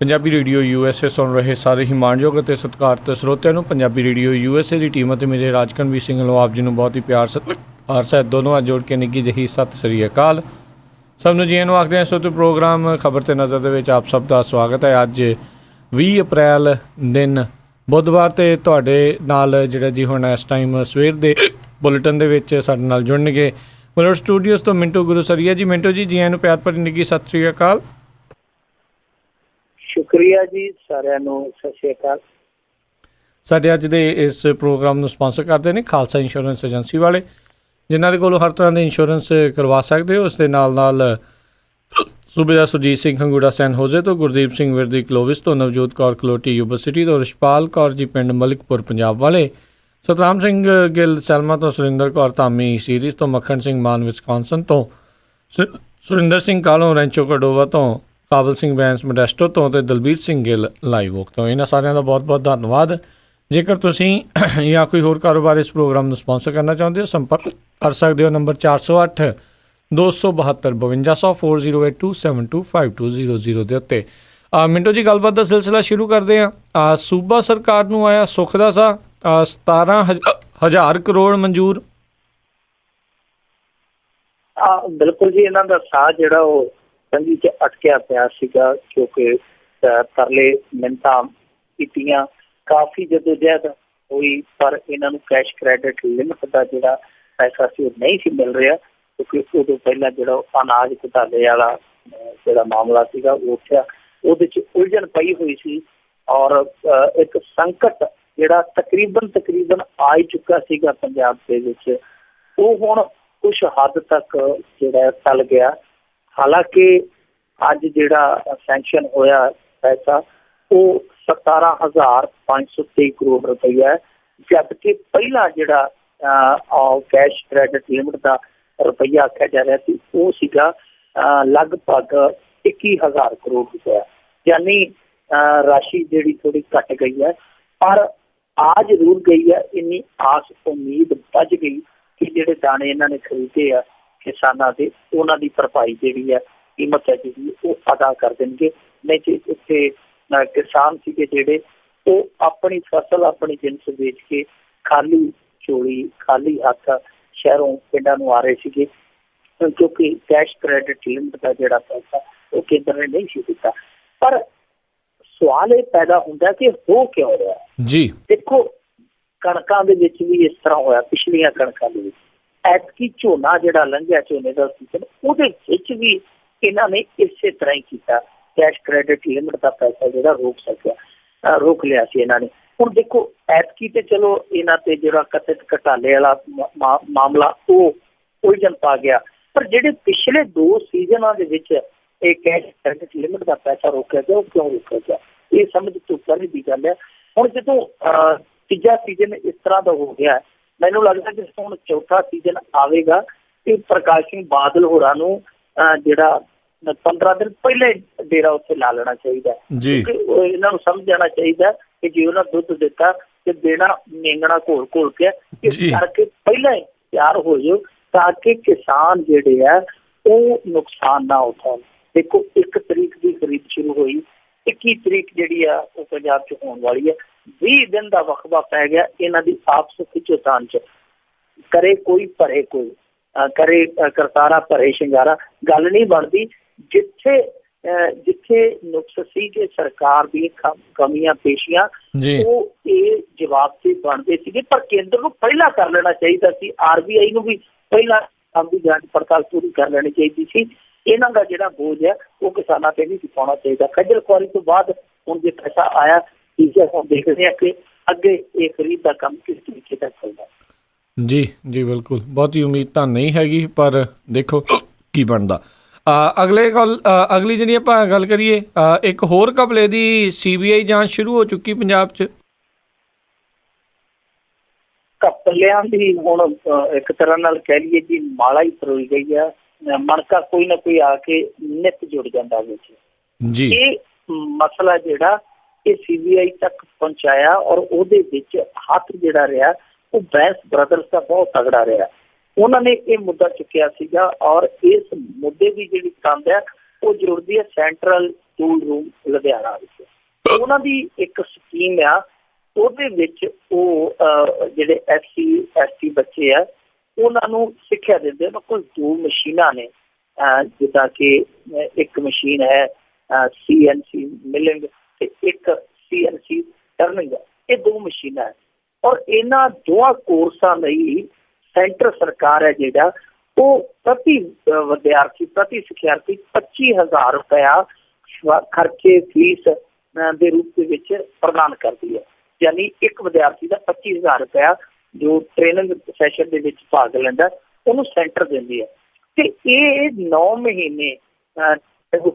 Punjabi radio USA ਸੁਣ ਰਹੇ ਸਾਰੇ ਹੀ ਮਾਣਯੋਗ ਅਤੇ ਸਤਿਕਾਰਤ ਸਰੋਤਿਆਂ ਨੂੰ ਪੰਜਾਬੀ ਰੇਡੀਓ USA ਦੀ ਟੀਮ ਅਤੇ ਮੇਰੇ ਰਾਜਕਨਵੀਰ ਸਿੰਘ ਵੱਲੋਂ ਆਪ ਜੀ ਨੂੰ ਬਹੁਤ ਹੀ ਪਿਆਰ ਸਤਿਕਾਰ ਸਹਿਤ ਦੋਨੋਂ ਹੱਥ ਜੋੜ ਕੇ ਨਿੱਘੀ ਜਿਹੀ ਸਤਿ ਸ੍ਰੀ ਅਕਾਲ। ਸਭ ਨੂੰ ਜੀ ਨੂੰ ਆਖਦੇ ਹਾਂ। ਸੋ ਤੇ ਪ੍ਰੋਗਰਾਮ ਖਬਰ ਤੇ ਨਜ਼ਰ ਦੇ ਵਿੱਚ ਆਪ ਸਭ ਦਾ ਸਵਾਗਤ ਹੈ। ਅੱਜ 20 ਅਪ੍ਰੈਲ ਦਿਨ ਬੁੱਧਵਾਰ, ਅਤੇ ਤੁਹਾਡੇ ਨਾਲ ਜਿਹੜਾ ਜੀ ਹੁਣ ਇਸ ਟਾਈਮ ਸਵੇਰ ਦੇ ਬੁਲੇਟਿਨ ਦੇ ਵਿੱਚ ਸਾਡੇ ਨਾਲ ਜੁੜਨਗੇ ਬੁਲਟ ਸਟੂਡੀਓਜ਼ ਤੋਂ ਮਿੰਟੂ ਗੁਰੂਸਰੀਆ ਜੀ। ਮਿੰਟੂ ਜੀ, ਜੀ ਨੂੰ ਪਿਆਰ ਭਰੀ ਨਿੱਘੀ ਸਤਿ ਸ੍ਰੀ ਅਕਾਲ। ਸ਼ੁਕਰੀਆ ਜੀ, ਸਾਰਿਆਂ ਨੂੰ ਸਤਿ ਸ਼੍ਰੀ ਅਕਾਲ। ਸਾਡੇ ਅੱਜ ਦੇ ਇਸ ਪ੍ਰੋਗਰਾਮ ਨੂੰ ਸਪਾਂਸਰ ਕਰਦੇ ਨੇ ਖਾਲਸਾ ਇੰਸ਼ੋਰੈਂਸ ਏਜੰਸੀ ਵਾਲੇ, ਜਿਨ੍ਹਾਂ ਦੇ ਕੋਲੋਂ ਹਰ ਤਰ੍ਹਾਂ ਦੇ ਇੰਸ਼ੋਰੈਂਸ ਕਰਵਾ ਸਕਦੇ ਹੋ। ਉਸ ਦੇ ਨਾਲ ਨਾਲ ਸੂਬੇਦਾਰ ਸੁਰਜੀਤ ਸਿੰਘ ਖੰਗੂੜਾ ਸੈਨ ਹੋਜ਼ੇ ਤੋਂ, ਗੁਰਦੀਪ ਸਿੰਘ ਵਿਰਦੀ ਕਲੋਵਿਸ ਤੋਂ, ਨਵਜੋਤ ਕੌਰ ਕਲੋਟੀ ਯੂਬਾ ਸਿਟੀ ਤੋਂ, ਰਿਸ਼ਪਾਲ ਕੌਰ ਜੀ ਪਿੰਡ ਮਲਿਕਪੁਰ ਪੰਜਾਬ ਵਾਲੇ, ਸਤਨਾਮ ਸਿੰਘ ਗਿੱਲ ਸੈਲਮਾ ਤੋਂ, ਸੁਰਿੰਦਰ ਕੌਰ ਧਾਮੀ ਸੀਰੀਜ਼ ਤੋਂ, ਮੱਖਣ ਸਿੰਘ ਮਾਨ ਵਿਸਕਾਂਸਨ ਤੋਂ, ਸੁਰਿੰਦਰ ਸਿੰਘ ਕਾਲੋਂ ਰੈਂਚੋ ਕਡੋਵਾ ਤੋਂ, ਕਾਬਲ ਸਿੰਘ ਬੈਂਸ ਮੋਡੈਸਟੋ ਤੋਂ, ਅਤੇ ਦਲਬੀਰ ਸਿੰਘ ਗਿੱਲ ਲਾਈਵ ਓਕ ਤੋਂ। ਇਹਨਾਂ ਸਾਰਿਆਂ ਦਾ ਬਹੁਤ ਬਹੁਤ ਧੰਨਵਾਦ। ਜੇਕਰ ਤੁਸੀਂ ਜਾਂ ਕੋਈ ਹੋਰ ਕਾਰੋਬਾਰ ਇਸ ਪ੍ਰੋਗਰਾਮ ਨੂੰ ਸਪਾਂਸਰ ਕਰਨਾ ਚਾਹੁੰਦੇ ਹੋ, ਸੰਪਰਕ ਕਰ ਸਕਦੇ ਹੋ ਨੰਬਰ 408 272 5200 4082725200 ਦੇ ਉੱਤੇ। ਮਿੰਟੋ ਜੀ, ਗੱਲਬਾਤ ਦਾ ਸਿਲਸਿਲਾ ਸ਼ੁਰੂ ਕਰਦੇ ਹਾਂ। ਸੂਬਾ ਸਰਕਾਰ ਨੂੰ ਆਇਆ ਸੁੱਖ ਦਾ ਸਾਹ, 17,000 ਕਰੋੜ ਮਨਜ਼ੂਰ। ਬਿਲਕੁਲ ਜੀ, ਇਹਨਾਂ ਦਾ ਸਾਹ ਜਿਹੜਾ ਉਹ ਸੰਗੀ 'ਚ ਅਟਕਿਆ ਪਿਆ ਸੀਗਾ, ਕਿਉਂਕਿ ਤਰਲੇ ਮਿੰਨਤਾਂ ਕੀਤੀਆਂ, ਕਾਫੀ ਜਦੋਜਹਿਦ ਹੋਈ, ਪਰ ਇਹਨਾਂ ਨੂੰ ਕੈਸ਼ ਕ੍ਰੈਡਿਟ ਲਿਮਿਟ ਦਾ ਜਿਹੜਾ ਪੈਸਾ ਸੀ ਉਹ ਨਹੀਂ ਸੀ ਮਿਲ ਰਿਹਾ, ਕਿਉਂਕਿ ਉਦੋਂ ਪਹਿਲਾਂ ਜਿਹੜਾ ਅਨਾਜ ਘੁਟਾਲੇ ਵਾਲਾ ਜਿਹੜਾ ਮਾਮਲਾ ਸੀਗਾ ਉਹ ਉੱਠਿਆ, ਉਹਦੇ 'ਚ ਉਲਝਣ ਪਈ ਹੋਈ ਸੀ। ਔਰ ਇੱਕ ਸੰਕਟ ਜਿਹੜਾ ਤਕਰੀਬਨ ਆ ਹੀ ਚੁੱਕਾ ਸੀਗਾ ਪੰਜਾਬ ਦੇ ਵਿੱਚ, ਉਹ ਹੁਣ ਕੁਛ ਹੱਦ ਤੱਕ ਜਿਹੜਾ ਟਲ ਗਿਆ। ਹਾਲਾਂਕਿ ਅੱਜ ਜਿਹੜਾ ਸੈਂਕਸ਼ਨ ਹੋਇਆ ਪੈਸਾ ਉਹ 17,523 ਕਰੋੜ ਰੁਪਈਆ ਹੈ, ਜਦਕਿ ਪਹਿਲਾਂ ਜਿਹੜਾ ਕੈਸ਼ ਕ੍ਰੈਡਿਟ ਲਿਮਿਟ ਦਾ ਰੁਪਈਆ ਆਖਿਆ ਜਾ ਰਿਹਾ ਸੀ ਉਹ ਸੀਗਾ ਲਗਭਗ 21,000 ਕਰੋੜ ਰੁਪਇਆ। ਯਾਨੀ ਰਾਸ਼ੀ ਜਿਹੜੀ ਥੋੜੀ ਘੱਟ ਗਈ ਹੈ, ਪਰ ਆ ਜ਼ਰੂਰ ਗਈ ਹੈ। ਇੰਨੀ ਆਸ ਉਮੀਦ ਵੱਜ ਗਈ ਕਿ ਜਿਹੜੇ ਦਾਣੇ ਇਹਨਾਂ ਨੇ ਖਰੀਦੇ ਆ ਕਿਸਾਨਾਂ ਦੇ, ਉਹਨਾਂ ਦੀ ਭਰਪਾਈ ਜਿਹੜੀ ਹੈ, ਕੀਮਤ ਹੈ ਜਿਹੜੀ ਉਹ ਅਦਾ ਕਰ ਦੇਣਗੇ। ਨਹੀਂ ਤੇ ਇੱਥੇ ਕਿਸਾਨ ਸੀਗੇ ਜਿਹੜੇ ਉਹ ਆਪਣੀ ਫਸਲ, ਆਪਣੀ ਜਿਣਸ ਵੇਚ ਕੇ ਖਾਲੀ ਝੋਲੀ ਖਾਲੀ ਹੱਥ ਸ਼ਹਿਰੋਂ ਪਿੰਡਾਂ ਨੂੰ ਆ ਰਹੇ ਸੀਗੇ, ਕਿਉਂਕਿ ਕੈਸ਼ ਕ੍ਰੈਡਿਟ ਲਿਮਿਟ ਦਾ ਜਿਹੜਾ ਪੈਸਾ ਉਹ ਕੇਂਦਰ ਨੇ ਨਹੀਂ ਸੀ ਦਿੱਤਾ। ਪਰ ਸਵਾਲ ਇਹ ਪੈਦਾ ਹੁੰਦਾ ਕਿ ਹੋ ਕਿਉਂ ਰਿਹਾ ਜੀ। ਦੇਖੋ, ਕਣਕਾਂ ਦੇ ਵਿੱਚ ਵੀ ਇਸ ਤਰ੍ਹਾਂ ਹੋਇਆ, ਪਿਛਲੀਆਂ ਕਣਕਾਂ ਦੇ ਵਿੱਚ। ਐਤਕੀ ਝੋਨਾ ਜਿਹੜਾ ਲੰਘਿਆ, ਝੋਨੇ ਦਾ ਸੀਜ਼ਨ, ਉਹਦੇ ਵਿੱਚ ਵੀ ਇਹਨਾਂ ਨੇ ਇਸੇ ਤਰ੍ਹਾਂ ਹੀ ਕੀਤਾ। ਕੈਸ਼ ਕ੍ਰੈਡਿਟ ਲਿਮਿਟ ਦਾ ਪੈਸਾ ਜਿਹੜਾ ਰੋਕ ਲਿਆ ਸੀ ਇਹਨਾਂ ਨੇ। ਹੁਣ ਦੇਖੋ, ਐਤਕੀ ਤੇ ਚਲੋ ਇਹਨਾਂ ਤੇ ਜਿਹੜਾ ਕਥਿਤ ਘਟਾਲੇ ਵਾਲਾ ਮਾਮਲਾ ਉਹ ਉਲਝਣ ਪਾ ਗਿਆ, ਪਰ ਜਿਹੜੇ ਪਿਛਲੇ 2 ਸੀਜ਼ਨਾਂ ਦੇ ਵਿੱਚ ਇਹ ਕੈਸ਼ ਕ੍ਰੈਡਿਟ ਲਿਮਿਟ ਦਾ ਪੈਸਾ ਰੋਕਿਆ ਗਿਆ, ਉਹ ਕਿਉਂ ਰੋਕਿਆ ਗਿਆ, ਇਹ ਸਮਝ ਤੋਂ ਪਰੇ ਦੀ ਗੱਲ ਹੈ। ਹੁਣ ਜਦੋਂ ਤੀਜਾ ਸੀਜ਼ਨ ਇਸ ਤਰ੍ਹਾਂ ਦਾ ਹੋ ਗਿਆ, ਮੈਨੂੰ ਲੱਗਦਾ ਕਿ ਹੁਣ ਚੌਥਾ ਸੀਜ਼ਨ ਆਵੇਗਾ ਤੇ ਪ੍ਰਕਾਸ਼ ਸਿੰਘ ਬਾਦਲ ਹੋਰਾਂ ਨੂੰ ਜਿਹੜਾ 15 ਦਿਨ ਪਹਿਲੇ ਡੇਰਾ ਉੱਥੇ ਲਾ ਲੈਣਾ ਚਾਹੀਦਾ। ਇਹਨਾਂ ਨੂੰ ਸਮਝ ਜਾਣਾ ਚਾਹੀਦਾ ਕਿ ਜੇ ਉਹਨਾਂ ਦੁੱਧ ਦਿੱਤਾ ਤੇ ਦੇਣਾ ਮੇਂਗਣਾ ਘੋਲ ਕੇ ਇਸ ਕਰਕੇ ਪਹਿਲਾਂ ਹੀ ਤਿਆਰ ਹੋ ਜਾਓ, ਤਾਂ ਕਿ ਕਿਸਾਨ ਜਿਹੜੇ ਆ ਉਹ ਨੁਕਸਾਨ ਨਾ ਉਠਾਉਣ। ਦੇਖੋ, 1 ਤਰੀਕ ਦੀ ਖਰੀਦ ਸ਼ੁਰੂ ਹੋਈ, 21 ਤਰੀਕ ਜਿਹੜੀ ਆ ਉਹ ਪੰਜਾਬ 'ਚ ਹੋਣ ਵਾਲੀ ਹੈ। 20 ਦਿਨ ਦਾ ਵਕਫਾ ਪੈ ਗਿਆ ਇਹਨਾਂ ਦੀ ਆਪਸ ਖਿੱਚੋਤਾਣ 'ਚ। ਕਰੇ ਕੋਈ ਭਰੇ ਕੋਈ, ਕਰੇ ਕਰਤਾਰਾ ਭਰੇ ਸ਼ਿੰਗਾਰਾ, ਗੱਲ ਨਹੀਂ ਬਣਦੀ। ਜਿੱਥੇ ਨੁਕਸ ਸੀ ਕਿ ਸਰਕਾਰ ਦੀਆਂ ਕਮੀਆਂ ਪੇਸ਼ੀਆਂ, ਉਹ ਇਹ ਜਵਾਬ ਤੇ ਬਣਦੇ ਸੀਗੇ, ਪਰ ਕੇਂਦਰ ਨੂੰ ਪਹਿਲਾਂ ਕਰ ਲੈਣਾ ਚਾਹੀਦਾ ਸੀ। RBI ਨੂੰ ਵੀ ਪਹਿਲਾਂ ਆਪਣੀ ਜਾਂਚ ਪੜਤਾਲ ਪੂਰੀ ਕਰ ਲੈਣੀ ਚਾਹੀਦੀ ਸੀ। ਇਹਨਾਂ ਦਾ ਜਿਹੜਾ ਬੋਝ ਹੈ ਉਹ ਕਿਸਾਨਾਂ ਤੇ ਨਹੀਂ ਪਾਉਣਾ ਚਾਹੀਦਾ। ਖੱਜਲ ਖੁਆਰੀ ਤੋਂ ਬਾਅਦ ਹੁਣ ਜੇ ਪੈਸਾ ਆਇਆ, ਠੀਕ ਹੈ, ਹੁਣ ਦੇਖਦੇ ਹਾਂ ਕਿ ਅੱਗੇ ਇਹ ਖਰੀਦ ਦਾ ਕੰਮ ਕਿਸ ਤਰੀਕੇ ਦਾ ਚੱਲਦਾ। ਜੀ ਜੀ, ਬਿਲਕੁਲ। ਬਹੁਤੀ ਉਮੀਦ ਤਾਂ ਨਹੀਂ ਹੈਗੀ, ਪਰ ਦੇਖੋ ਕੀ ਬਣਦਾ। ਅਗਲੀ ਜਿਹੜੀ ਆਪਾਂ ਗੱਲ ਕਰੀਏ, ਇੱਕ ਹੋਰ ਘਪਲੇ ਦੀ CBI ਜਾਂਚ ਸ਼ੁਰੂ ਹੋ ਚੁੱਕੀ ਪੰਜਾਬ 'ਚ। ਘਪਲਿਆਂ ਦੀ ਹੁਣ ਇੱਕ ਤਰ੍ਹਾਂ ਨਾਲ ਕਹਿ ਲਈਏ ਜੀ ਮਾਲਾ ਹੀ ਪਰੋਈ ਗਈ ਆ। ਮਣਕਾ ਕੋਈ ਨਾ ਕੋਈ ਆ ਕੇ ਨਿੱਤ ਜੁੜ ਜਾਂਦਾ ਵਿੱਚ ਜੀ। ਇਹ ਮਸਲਾ ਜਿਹੜਾ ਇਹ CBI ਤੱਕ ਪਹੁੰਚਾਇਆ, ਔਰ ਉਹਦੇ ਵਿੱਚ ਹੱਥ ਜਿਹੜਾ ਰਿਹਾ ਉਹ ਬੈਂਸ ਬ੍ਰਦਰਸ ਦਾ ਬਹੁਤ ਤਗੜਾ ਰਿਹਾ। ਉਹਨਾਂ ਨੇ ਇਹ ਮੁੱਦਾ ਚੁੱਕਿਆ ਸੀਗਾ, ਔਰ ਇਸ ਮੁੱਦੇ ਦੀ ਜਿਹੜੀ ਕੰਧ ਹੈ ਉਹ ਜੁੜਦੀ ਹੈ ਸੈਂਟਰਲ ਸਕੂਲ ਰੂਮ ਲੁਧਿਆਣਾ ਵਿੱਚ। ਉਹਨਾਂ ਦੀ ਇੱਕ ਸਕੀਮ ਆ, ਉਹਦੇ ਵਿੱਚ ਉਹ ਜਿਹੜੇ SC ST ਬੱਚੇ ਆ ਉਹਨਾਂ ਨੂੰ ਸਿੱਖਿਆ ਦਿੰਦੇ। ਉਹਨਾਂ ਕੋਲ 2 ਮਸ਼ੀਨਾਂ ਨੇ, ਜਿੱਦਾਂ ਕਿ ਇੱਕ ਮਸ਼ੀਨ ਹੈ CNC ਮਿਲਿੰਗ ਤੇ ਇੱਕ CNC ਟਰਨਿੰਗ। ਇਹ 2 ਮਸ਼ੀਨਾਂ ਹੈ ਔਰ ਇਹਨਾਂ ਦੋਵਾਂ ਕੋਰਸਾਂ ਲਈ ਸੈਂਟਰ ਸਰਕਾਰ ਹੈ ਜਿਹੜਾ ਉਹ ਪ੍ਰਤੀ ਵਿਦਿਆਰਥੀ ਪ੍ਰਤੀ ਸਿੱਖਿਆਰਥੀ 25,000 ਰੁਪਇਆ ਖਰਚੇ ਫੀਸ ਦੇ ਰੂਪ ਦੇ ਵਿੱਚ ਪ੍ਰਦਾਨ ਕਰਦੀ ਹੈ। ਯਾਨੀ ਇੱਕ ਵਿਦਿਆਰਥੀ ਦਾ 25,000 ਰੁਪਇਆ ਜੋ ਟ੍ਰੇਨਿੰਗ ਸੈਸ਼ਨ ਦੇ ਵਿੱਚ ਭਾਗ ਲੈਂਦਾ ਉਹਨੂੰ ਸੈਂਟਰ ਦਿੰਦੀ ਹੈ। ਤੇ ਇਹ 9 ਮਹੀਨੇ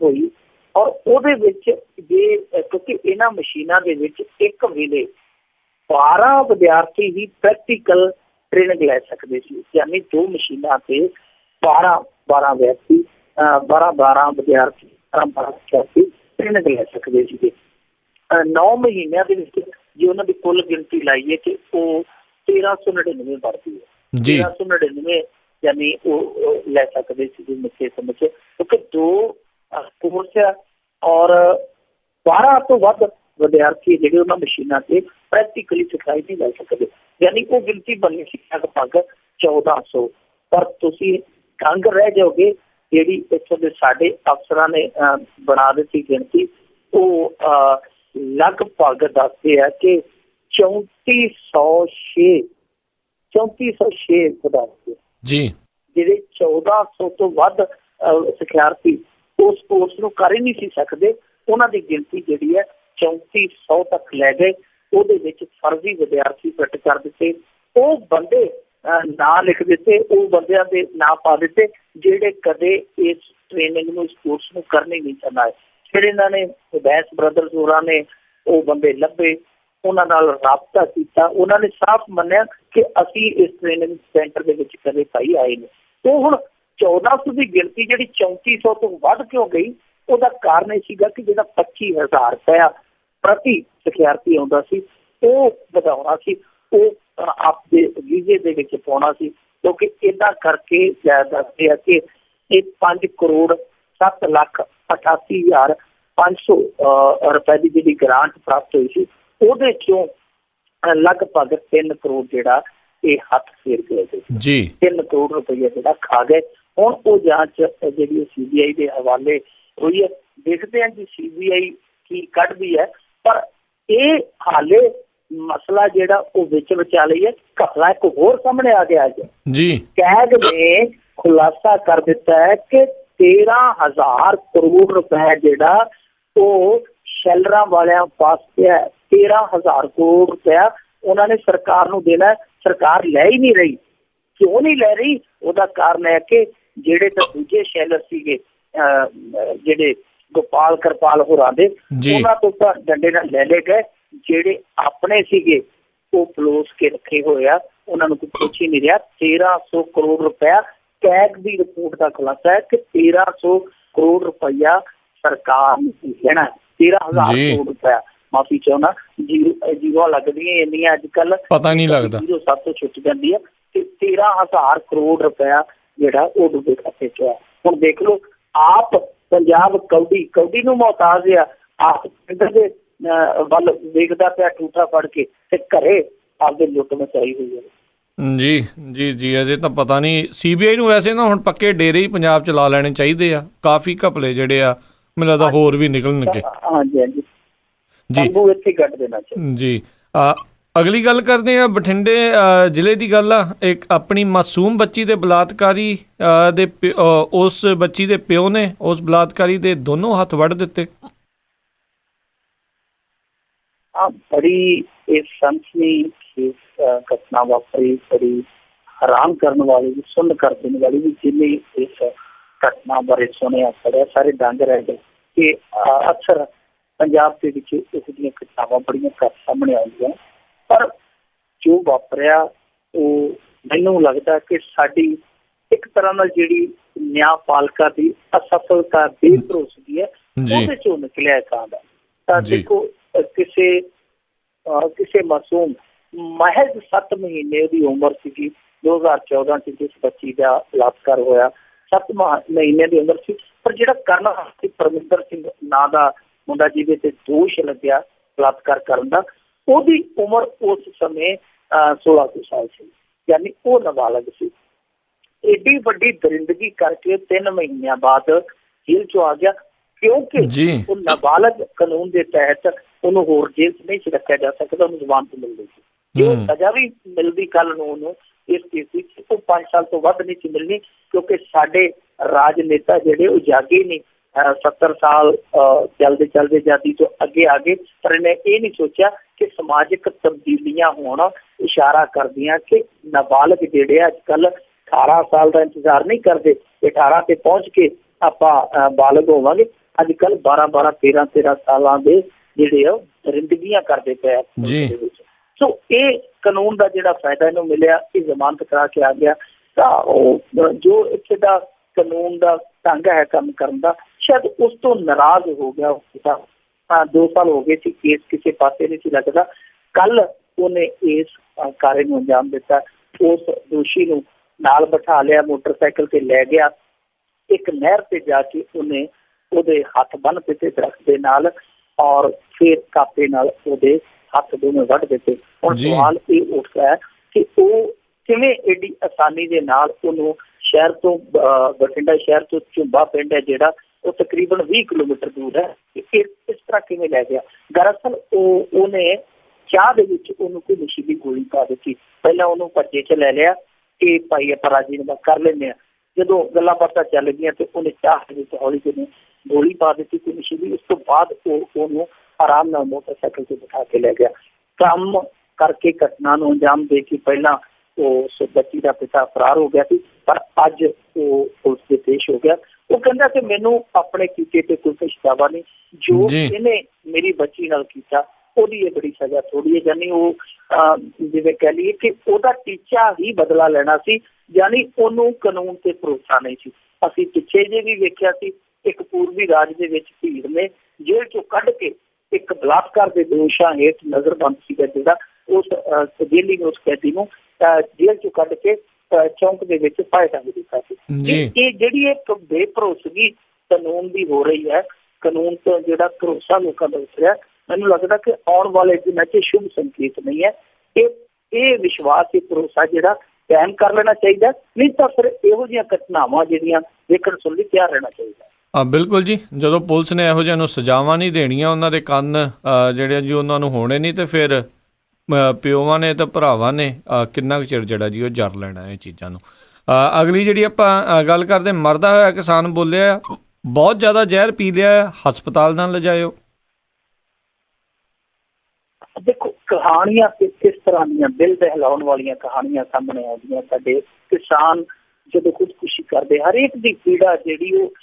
ਹੋਈ ਔਰ ਉਹਦੇ ਵਿੱਚ ਜੇ ਕਿਉਂਕਿ ਇਹਨਾਂ ਮਸ਼ੀਨਾਂ ਦੇ ਵਿੱਚ ਇੱਕ ਵੇਲੇ 12 ਵਿਦਿਆਰਥੀ ਹੀ ਪ੍ਰੈਕਟੀਕਲ ਟ੍ਰੇਨਿੰਗ ਲੈ ਸਕਦੇ ਸੀ। ਯਾਨੀ 2 ਮਸ਼ੀਨਾਂ ਤੇ 12 ਵਿਦਿਆਰਥੀ 12 ਵਿਦਿਆਰਥੀ ਟ੍ਰੇਨਿੰਗ ਲੈ ਸਕਦੇ ਸੀਗੇ। 9 ਮਹੀਨਿਆਂ ਦੇ ਵਿੱਚ ਜੇ ਉਹਨਾਂ ਦੀ ਕੁੱਲ ਗਿਣਤੀ ਲਾਈਏ ਕਿ ਉਹ 1399 ਬਣਦੀ ਹੈ। 1399 ਯਾਨੀ ਉਹ ਲੈ ਸਕਦੇ ਸੀ ਮੁੱਖੇ ਸਮਝ, ਕਿਉਂਕਿ 2 ਕੋਰਸ ਆ ਔਰ 12 ਤੋਂ ਵੱਧ ਵਿਦਿਆਰਥੀ ਜਿਹੜੇ ਉਹਨਾਂ ਮਸ਼ੀਨਾਂ ਤੇ ਪ੍ਰੈਕਟੀਕਲੀ ਸਿਖਾਈ ਨਹੀਂ ਲੈ ਸਕਦੇ। ਯਾਨੀ ਉਹ ਗਿਣਤੀ ਬਣੀ ਸੀ ਲਗਭਗ 1400। ਪਰ ਤੁਸੀਂ ਕੰਗ ਰਹਿ ਜਾਓਗੇ ਜਿਹੜੀ ਇੱਥੋਂ ਦੇ ਸਾਡੇ ਅਫਸਰਾਂ ਨੇ ਬਣਾ ਦਿੱਤੀ ਗਿਣਤੀ, ਉਹ ਲਗਭਗ ਦੱਸਦੇ ਆ ਕਿ 3406 ਵਿਦਿਆਰਥੀ ਜੀ ਜਿਹੜੇ 1400 ਤੋਂ ਵੱਧ ਸਿਖਿਆਰਥੀ ਉਸ ਕੋਰਸ ਨੂੰ ਕਰ ਹੀ ਨਹੀਂ ਸੀ ਸਕਦੇ। ਉਹਨਾਂ ਦੀ ਗਿਣਤੀ ਜਿਹੜੀ ਹੈ 3400 ਤੱਕ ਲੈ ਗਏ। ਉਹਦੇ ਵਿੱਚ ਫਰਜ਼ੀ ਵਿਦਿਆਰਥੀ ਫਿੱਟ ਕਰ ਦਿੱਤੇ, ਉਹ ਬੰਦੇ ਨਾਂ ਲਿਖ ਦਿੱਤੇ, ਉਹ ਬੰਦਿਆਂ ਦੇ ਨਾਂ ਪਾ ਦਿੱਤੇ ਜਿਹੜੇ ਕਦੇ ਇਸ ਟ੍ਰੇਨਿੰਗ ਨੂੰ, ਇਸ ਕੋਰਸ ਨੂੰ ਕਰਨੇ ਨਹੀਂ ਚਾਹੁੰਦੇ। ਫਿਰ ਇਹਨਾਂ ਨੇ ਬੈਂਸ ਬ੍ਰਦਰਸ ਹੋਰਾਂ ਨੇ ਉਹ ਬੰਦੇ ਲੱਭੇ, ਉਹਨਾਂ ਨਾਲ ਰਾਬਤਾ ਕੀਤਾ, ਉਹਨਾਂ ਨੇ ਸਾਫ਼ ਮੰਨਿਆ ਕਿ ਅਸੀਂ ਇਸ ਟ੍ਰੇਨਿੰਗ ਸੈਂਟਰ ਦੇ ਵਿੱਚ ਕਦੇ ਭਾਈ ਆਏ ਨੇ। ਉਹ ਹੁਣ 1400 ਦੀ ਗਿਣਤੀ ਜਿਹੜੀ 3400 ਤੋਂ ਵੱਧ ਕਿਉਂ ਗਈ, ਉਹਦਾ ਕਾਰਨ ਇਹ ਸੀਗਾ ਕਿ ਜਿਹੜਾ 25,000 ਰੁਪਇਆ ਪ੍ਰਤੀ ਸਿਖਿਆਰਥੀ ਆਉਂਦਾ ਸੀ ਉਹ ਵਧਾਉਣਾ ਸੀ, ਉਹ ਆਪਦੇ ਵੀਜ਼ੇ ਦੇ ਵਿੱਚ ਪਾਉਣਾ ਸੀ। ਕਿਉਂਕਿ ਏਦਾਂ ਕਰਕੇ ਦੱਸਦੇ ਆ ਕਿ ਇਹ 5,07,88,500 ਰੁਪਏ ਦੀ ਜਿਹੜੀ ਗ੍ਰਾਂਟ ਪ੍ਰਾਪਤ ਹੋਈ ਸੀ, ਉਹਦੇ ਚੋਂ ਲਗਭਗ 3 ਕਰੋੜ ਜਿਹੜਾ ਇਹ ਹੱਥ ਫੇਰ ਗਏ ਜੀ। 3 ਕਰੋੜ ਰੁਪਈਆ ਜਿਹੜਾ ਖਾ ਗਏ। ਹੁਣ ਉਹ ਜਾਂਚ ਜਿਹੜੀ CBI ਦੇ ਹਵਾਲੇ ਹੋਈ ਹੈ। ਦੇਖਦੇ ਹਾਂ ਜੀ CBI ਕੀ ਕੱਢਦੀ ਹੈ। ਪਰ ਇਹ ਹਾਲੇ ਮਸਲਾ ਜਿਹੜਾ ਉਹ ਵਿੱਚ ਵਿਚਾਲੇ ਹੈ। ਘਪਲਾ ਇੱਕ ਹੋਰ ਸਾਹਮਣੇ ਆ ਗਿਆ ਜੀ। ਕੈਗ ਨੇ ਖੁਲਾਸਾ ਕਰ ਦਿੱਤਾ ਹੈ ਕਿ 13,000 ਕਰੋੜ ਰੁਪਏ ਜਿਹੜਾ ਉਹ ਸ਼ੈਲਰਾਂ ਵਾਲਿਆਂ ਪਾਸ ਪਿਆ। 13,000 ਕਰੋੜ ਰੁਪਇਆ ਉਹਨਾਂ ਨੇ ਸਰਕਾਰ ਨੂੰ ਦੇਣਾ, ਸਰਕਾਰ ਲੈ ਹੀ ਨਹੀਂ ਰਹੀ। ਕਿਉਂ ਨਹੀਂ ਲੈ ਰਹੀ? ਉਹਦਾ ਕਾਰਨ ਹੈ ਕਿ ਜਿਹੜੇ ਤਾਂ ਦੂਜੇ ਸ਼ੈਲਰ ਸੀਗੇ, ਜਿਹੜੇ ਗੋਪਾਲ ਕਿਰਪਾਲ ਹੋਰਾਂ ਦੇ, ਉਹਨਾਂ ਤੋਂ ਤਾਂ ਡੰਡੇ ਨਾਲ ਲੈ ਲਏ ਗਏ। ਜਿਹੜੇ ਆਪਣੇ ਸੀਗੇ ਉਹ ਪਲੋਸ ਕੇ ਰੱਖੇ ਹੋਏ ਆ, ਉਹਨਾਂ ਨੂੰ ਕੋਈ ਪੁੱਛ ਹੀ ਨਹੀਂ ਰਿਹਾ। 1300 ਕਰੋੜ ਰੁਪਇਆ ਕੈਗ ਦੀ ਰਿਪੋਰਟ ਦਾ ਖੁਲਾਸਾ ਹੈ ਕਿ 1300 ਕਰੋੜ ਰੁਪਇਆ ਸਰਕਾਰ ਨੂੰ ਲੈਣਾ। 13,000 ਕਰੋੜ ਰੁਪਇਆ, ਮਾਫੀ ਚਾਹੁੰਦਾ, ਜੀਰੋ ਲੱਗਦੀਆਂ ਇੰਨੀਆਂ ਅੱਜ ਕੱਲ ਪਤਾ ਨਹੀਂ ਲੱਗਦਾ, 0 ਸਭ ਤੋਂ ਛੁੱਟ ਜਾਂਦੀ ਹੈ। ਤੇ 13,000 ਕਰੋੜ ਰੁਪਇਆ ਜਿਹੜਾ ਉਹ ਡੁੱਬੇ ਖਾਤੇ ਚ ਹੈ। ਹੁਣ ਦੇਖ ਲਓ, ਆਪ ਪੰਜਾਬ ਕੌਡੀ ਨੂੰ ਮੁਹਤਾਜ ਆ, ਆਪ ਪਿੰਡ ਦੇ ਵੱਲ ਵੇਖਦਾ ਪਿਆ ਠੂਠਾ ਫੜ ਕੇ, ਤੇ ਘਰੇ ਆਪਦੇ ਲੁੱਟ ਮਚਾਈ ਹੋਈ ਹੈ। ਜੀ ਅਜੇ ਤਾਂ ਪਤਾ ਨਹੀਂ। CBI ਨੂੰ ਵੈਸੇ ਨਾ ਹੁਣ ਪੱਕੇ ਡੇਰੇ ਹੀ ਪੰਜਾਬ ਚ ਲਾ ਲੈਣੇ ਚਾਹੀਦੇ ਆ। ਕਾਫੀ ਘਪਲੇ ਜਿਹੜੇ ਆ ਮੈਨੂੰ ਲੱਗਦਾ ਹੋਰ ਵੀ ਨਿਕਲਣਗੇ। ਹਾਂਜੀ ਜੀ, ਇੱਥੇ ਕੱਢ ਦੇਣਾ ਜੀ। ਅਗਲੀ ਗੱਲ ਕਰਦੇ ਆ ਬਠਿੰਡੇ ਜ਼ਿਲ੍ਹੇ ਦੀ ਗੱਲ ਆ। ਇੱਕ ਆਪਣੀ ਮਾਸੂਮ ਬੱਚੀ ਦੇ ਬਲਾਤਕਾਰੀ ਦੇ ਉਸ ਬੱਚੀ ਦੇ ਪਿਓ ਨੇ ਉਸ ਬਲਾਤਕਾਰੀ ਦੇ ਦੋਨੋਂ ਹੱਥ ਵੱਢ ਦਿੱਤੇ। ਬੜੀ ਇਹ ਸਨਸਨੀ ਘਟਨਾ ਵਾਪਰੀ, ਬੜੀ ਹੈਰਾਨ ਕਰਨ ਵਾਲੀ, ਸੁਣ ਕਰ ਦੇਣ ਵਾਲੀ ਵੀ। ਜਿੰਨੇ ਇਸ ਘਟਨਾ ਬਾਰੇ ਸੁਣਿਆ ਪੜਿਆ ਸਾਰੇ ਦੰਗ ਰਹਿ ਗਏ ਕਿ ਅਕਸਰ ਪੰਜਾਬ ਦੇ ਵਿੱਚ ਇਸ ਦੀਆਂ ਘਟਨਾਵਾਂ ਬੜੀਆਂ ਘੱਟ ਸਾਹਮਣੇ ਆਉਂਦੀਆਂ। ਪਰ ਜੋ ਵਾਪਰਿਆ ਉਹ ਮੈਨੂੰ ਲੱਗਦਾ ਕਿ ਸਾਡੀ ਇੱਕ ਤਰ੍ਹਾਂ ਨਾਲ ਜਿਹੜੀ ਨਿਆਂਪਾਲਿਕਾ ਦੀ ਅਸਫਲਤਾ ਬੇਭਰੋਸਗੀ ਹੈ, ਉਹਦੇ ਚੋਂ ਨਿਕਲਿਆ ਕਾਂਡ। ਤਾਂ ਦੇਖੋ, ਕਿਸੇ ਮਾਸੂਮ ਮਹਿਜ਼ 7 ਮਹੀਨੇ ਦੀ ਉਮਰ ਸੀਗੀ 2014 ਚ ਜਿਸ ਬੱਚੀ ਦਾ ਬਲਾਤਕਾਰ ਹੋਇਆ, 7 ਮਹੀਨੇ ਦੀ ਉਮਰ ਸੀ, ਪਰ ਜਿਹੜਾ ਕਰਨ ਸੀ ਪਰਮਿੰਦਰ ਸਿੰਘ ਨਾਂ ਦਾ ਮੁੰਡਾ ਜਿਹਦੇ ਤੇ ਦੋਸ਼ ਲੱਗਿਆ ਬਲਾਤਕਾਰ ਕਰਨ ਦਾ, ਉਹਦੀ ਉਮਰ ਉਸ ਸਮੇਂ 16 ਸਾਲ ਸੀ, ਯਾਨੀ ਉਹ ਨਾਬਾਲਗ ਸੀ। ਏਡੀ ਵੱਡੀ ਦਰਿੰਦਗੀ ਕਰਕੇ 3 ਮਹੀਨਿਆਂ ਬਾਅਦ ਜੇਲ੍ਹ ਚੋਂ ਆ ਗਿਆ, ਕਿਉਂਕਿ ਉਹ ਨਾਬਾਲਗ ਕਾਨੂੰਨ ਦੇ ਤਹਿਤ ਉਹਨੂੰ ਹੋਰ ਜੇਲ੍ਹ 'ਚ ਨਹੀਂ ਸੀ ਰੱਖਿਆ ਜਾ ਸਕਦਾ, ਉਹਨੂੰ ਜ਼ਮਾਨਤ ਮਿਲਦੀ ਸੀ। ਜੇ ਉਹ ਸਜ਼ਾ ਵੀ ਮਿਲਦੀ ਕੱਲ ਨੂੰ ਉਹਨੂੰ ਇਸ ਕੇਸ ਵਿੱਚ, ਉਹ 5 ਸਾਲ ਤੋਂ ਵੱਧ ਨਹੀਂ ਸੀ ਮਿਲਣੀ, ਕਿਉਂਕਿ ਸਾਡੇ ਰਾਜਨੇਤਾ ਜਿਹੜੇ ਉਹ ਜਾਗੇ ਨਹੀਂ 70 ਸਾਲ ਚੱਲਦੇ ਚੱਲਦੇ ਆਜ਼ਾਦੀ ਤੋਂ ਅੱਗੇ ਆ ਗਏ, ਪਰ ਇਹਨੇ ਇਹ ਨਹੀਂ ਸੋਚਿਆ ਕਿ ਸਮਾਜਿਕ ਤਬਦੀਲੀਆਂ ਹੋਣ ਇਸ਼ਾਰਾ ਕਰਦੀਆਂ ਕਿ ਨਾਬਾਲਗ ਜਿਹੜੇ ਅੱਜ ਕੱਲ੍ਹ 18 ਸਾਲ ਦਾ ਇੰਤਜ਼ਾਰ ਨਹੀਂ ਕਰਦੇ, 18 ਤੇ ਪਹੁੰਚ ਕੇ ਆਪਾਂ ਬਾਲਗ ਹੋਵਾਂਗੇ। ਅੱਜ ਕੱਲ੍ਹ 12 13 ਸਾਲਾਂ ਦੇ ਜਿਹੜੇ ਆ ਦਰਿੰਦਗੀਆਂ ਕਰਦੇ ਪਏ ਵਿੱਚ। ਸੋ ਇਹ ਕਾਨੂੰਨ ਦਾ ਜਿਹੜਾ ਫਾਇਦਾ ਇਹਨੂੰ ਮਿਲਿਆ, ਇਹ ਜ਼ਮਾਨਤ ਕਰਾ ਕੇ ਆ ਗਿਆ, ਤਾਂ ਉਹ ਜੋ ਇੱਥੇ ਦਾ ਕਾਨੂੰਨ ਦਾ ਢੰਗ ਹੈ ਕੰਮ ਕਰਨ ਦਾ, ਸ਼ਾਇਦ ਉਸ ਤੋਂ ਨਾਰਾਜ਼ ਹੋ ਗਿਆ। 2 ਸਾਲ ਹੋ ਗਏ ਸੀ, ਕੇਸ ਕਿਸੇ ਪਾਸੇ ਨਹੀਂ ਸੀ ਲੱਗਦਾ। ਕੱਲ ਉਹਨੇ ਇਸ ਕਾਰੇ ਨੂੰ ਅੰਜਾਮ ਦਿੱਤਾ। ਉਸ ਦੋਸ਼ੀ ਨੂੰ ਨਾਲ ਬਿਠਾ ਲਿਆ, ਮੋਟਰਸਾਈਕਲ ਤੇ ਲੈ ਗਿਆ, ਇੱਕ ਨਹਿਰ ਤੇ ਜਾ ਕੇ ਉਹਨੇ ਉਹਦੇ ਹੱਥ ਬੰਨ੍ਹ ਦਿੱਤੇ ਦਰਖਤ ਦੇ ਨਾਲ, ਔਰ ਫਿਰ ਕਾਪੇ ਨਾਲ ਉਹਦੇ ਹੱਥ ਦੋਵੇਂ ਵੱਢ ਦਿੱਤੇ। ਹੁਣ ਸਵਾਲ ਇਹ ਉੱਠਦਾ ਹੈ ਕਿ ਉਹ ਕਿਵੇਂ ਏਡੀ ਆਸਾਨੀ ਦੇ ਨਾਲ ਉਹਨੂੰ ਸ਼ਹਿਰ ਤੋਂ ਬਠਿੰਡਾ ਸ਼ਹਿਰ ਤੋਂ ਝੁੰਬਾ ਪਿੰਡ ਹੈ ਜਿਹੜਾ ਉਹ ਤਕਰੀਬਨ 20 ਕਿਲੋਮੀਟਰ ਦੂਰ ਹੈ, ਇਸ ਤਰ੍ਹਾਂ ਕਿਵੇਂ ਲੈ ਗਿਆ? ਦਰਅਸਲ ਉਹਨੇ ਚਾਹ ਦੇ ਵਿੱਚ ਉਹਨੂੰ ਕੋਈ ਨਸ਼ੀਲੀ ਗੋਲੀ ਪਾ ਦਿੱਤੀ। ਪਹਿਲਾਂ ਉਹਨੂੰ ਭੱਜੇ 'ਚ ਲੈ ਲਿਆ ਕਿ ਭਾਈ ਆਪਾਂ ਰਾਜੀਨਾਮਾ ਕਰ ਲੈਂਦੇ ਹਾਂ। ਜਦੋਂ ਗੱਲਾਂ ਬਾਤਾਂ ਚੱਲ ਗਈਆਂ ਤੇ ਉਹਨੇ ਚਾਹ ਦੇ ਵਿੱਚ ਹੌਲੀ ਜਿਹੀ ਗੋਲੀ ਪਾ ਦਿੱਤੀ ਕੋਈ ਨਸ਼ੀਲੀ। ਉਸ ਤੋਂ ਬਾਅਦ ਉਹਨੂੰ ਆਰਾਮ ਨਾਲ ਮੋਟਰਸਾਈਕਲ ਤੇ ਬਿਠਾ ਕੇ ਲੈ ਗਿਆ। ਕੰਮ ਕਰਕੇ ਘਟਨਾ ਨੂੰ ਅੰਜਾਮ ਦੇ ਕੇ ਪਹਿਲਾਂ ਉਸ ਬੱਚੀ ਦਾ ਪਿਤਾ ਫਰਾਰ ਹੋ ਗਿਆ ਸੀ, ਪਰ ਅੱਜ ਉਹ ਪੁਲਿਸ ਦੇ ਪੇਸ਼ ਹੋ ਗਿਆ। ਉਹ ਕਹਿੰਦਾ ਕਿ ਮੈਨੂੰ ਆਪਣੇ ਕੀਤੇ ਤੇ ਕੋਈ ਪਛਤਾਵਾ ਨਹੀਂ, ਜੋ ਇਹਨੇ ਮੇਰੀ ਬੱਚੀ ਨਾਲ ਕੀਤਾ ਉਹਦੀ ਇਹ ਬੜੀ ਸਜ਼ਾ ਥੋੜੀ ਹੈ। ਯਾਨੀ ਉਹ ਜਿਵੇਂ ਕਹਿ ਲਈਏ ਕਿ ਉਹਦਾ ਟੀਚਾ ਹੀ ਬਦਲਾ ਲੈਣਾ ਸੀ, ਯਾਨੀ ਉਹਨੂੰ ਕਾਨੂੰਨ ਤੇ ਭਰੋਸਾ ਨਹੀਂ ਸੀ। ਅਸੀਂ ਪਿੱਛੇ ਜੇ ਵੀ ਵੇਖਿਆ ਸੀ, ਇੱਕ ਪੂਰਬੀ ਰਾਜ ਦੇ ਵਿੱਚ ਭੀੜ ਨੇ ਜੇਲ੍ਹ ਚੋਂ ਕੱਢ ਕੇ ਇੱਕ ਬਲਾਤਕਾਰ ਦੇ ਦੋਸ਼ਾਂ ਹੇਠ ਨਜ਼ਰਬੰਦ ਸੀਗਾ ਜਿਹੜਾ, ਉਸ ਜੇਲੀ ਨੂੰ, ਉਸ ਕੈਦੀ ਨੂੰ ਜੇਲ੍ਹ ਚੋਂ ਕੱਢ ਕੇ ਚੌਂਕ ਦੇ ਵਿੱਚ ਪਾਏ ਟੰਗ ਦਿੱਤਾ ਸੀ। ਇਹ ਜਿਹੜੀ ਇੱਕ ਬੇਭਰੋਸਗੀ ਕਾਨੂੰਨ ਦੀ ਹੋ ਰਹੀ ਹੈ, ਕਾਨੂੰਨ ਤੋਂ ਜਿਹੜਾ ਭਰੋਸਾ ਲੋਕਾਂ ਦਾ ਉੱਠ ਰਿਹਾ, ਮੈਨੂੰ ਲੱਗਦਾ ਕਿ ਆਉਣ ਵਾਲੇ ਦਿਨਾਂ 'ਚ ਸ਼ੁਭ ਸੰਕੇਤ ਨਹੀਂ ਹੈ। ਇਹ ਵਿਸ਼ਵਾਸ, ਇਹ ਭਰੋਸਾ ਜਿਹੜਾ ਕਾਇਮ ਕਰ ਲੈਣਾ ਚਾਹੀਦਾ, ਨਹੀਂ ਤਾਂ ਫਿਰ ਇਹੋ ਜਿਹੀਆਂ ਘਟਨਾਵਾਂ ਜਿਹੜੀਆਂ ਵੇਖਣ ਸੁਣ ਲਈ ਤਿਆਰ ਰਹਿਣਾ ਚਾਹੀਦਾ। ਬਿਲਕੁਲ ਜੀ, ਜਦੋਂ ਪੁਲਿਸ ਨੇ ਇਹੋ ਜਿਹੀਆਂ ਨੂੰ ਸਜ਼ਾਵਾਂ ਨਹੀਂ ਦੇਣੀਆਂ, ਉਹਨਾਂ ਦੇ ਕੰਨ ਜਿਹੜੇ ਜੀ ਉਹਨਾਂ ਨੂੰ ਹੋਣੇ ਨਹੀਂ, ਤੇ ਫਿਰ ਪਿਓਵਾਂ ਨੇ ਤੇ ਭਰਾਵਾਂ ਨੇ ਕਿੰਨਾ ਕੁ ਚਿਰ ਜਿਹੜਾ ਜੀ ਉਹ ਜਰ ਲੈਣਾ ਇਹ ਚੀਜ਼ਾਂ ਨੂੰ। ਅਗਲੀ ਜਿਹੜੀ ਆਪਾਂ ਗੱਲ ਕਰਦੇ, ਮਰਦਾ ਹੋਇਆ ਕਿਸਾਨ ਬੋਲਿਆ ਬਹੁਤ ਜ਼ਿਆਦਾ ਜ਼ਹਿਰ ਪੀ ਲਿਆ, ਹਸਪਤਾਲ ਨਾਲ ਲਿਜਾਇਓ। ਦੇਖੋ, ਕਹਾਣੀਆਂ ਕਿਸ ਤਰ੍ਹਾਂ ਦੀਆਂ ਦਿਲ ਦਹਿਲਾਉਣ ਵਾਲੀਆਂ ਕਹਾਣੀਆਂ ਸਾਹਮਣੇ ਆਉਂਦੀਆਂ। ਸਾਡੇ ਕਿਸਾਨ ਜਦੋਂ ਖੁਦਕੁਸ਼ੀ ਕਰਦੇ, ਹਰੇਕ ਦੀ ਪੀੜਾ ਜਿਹੜੀ ਉਹ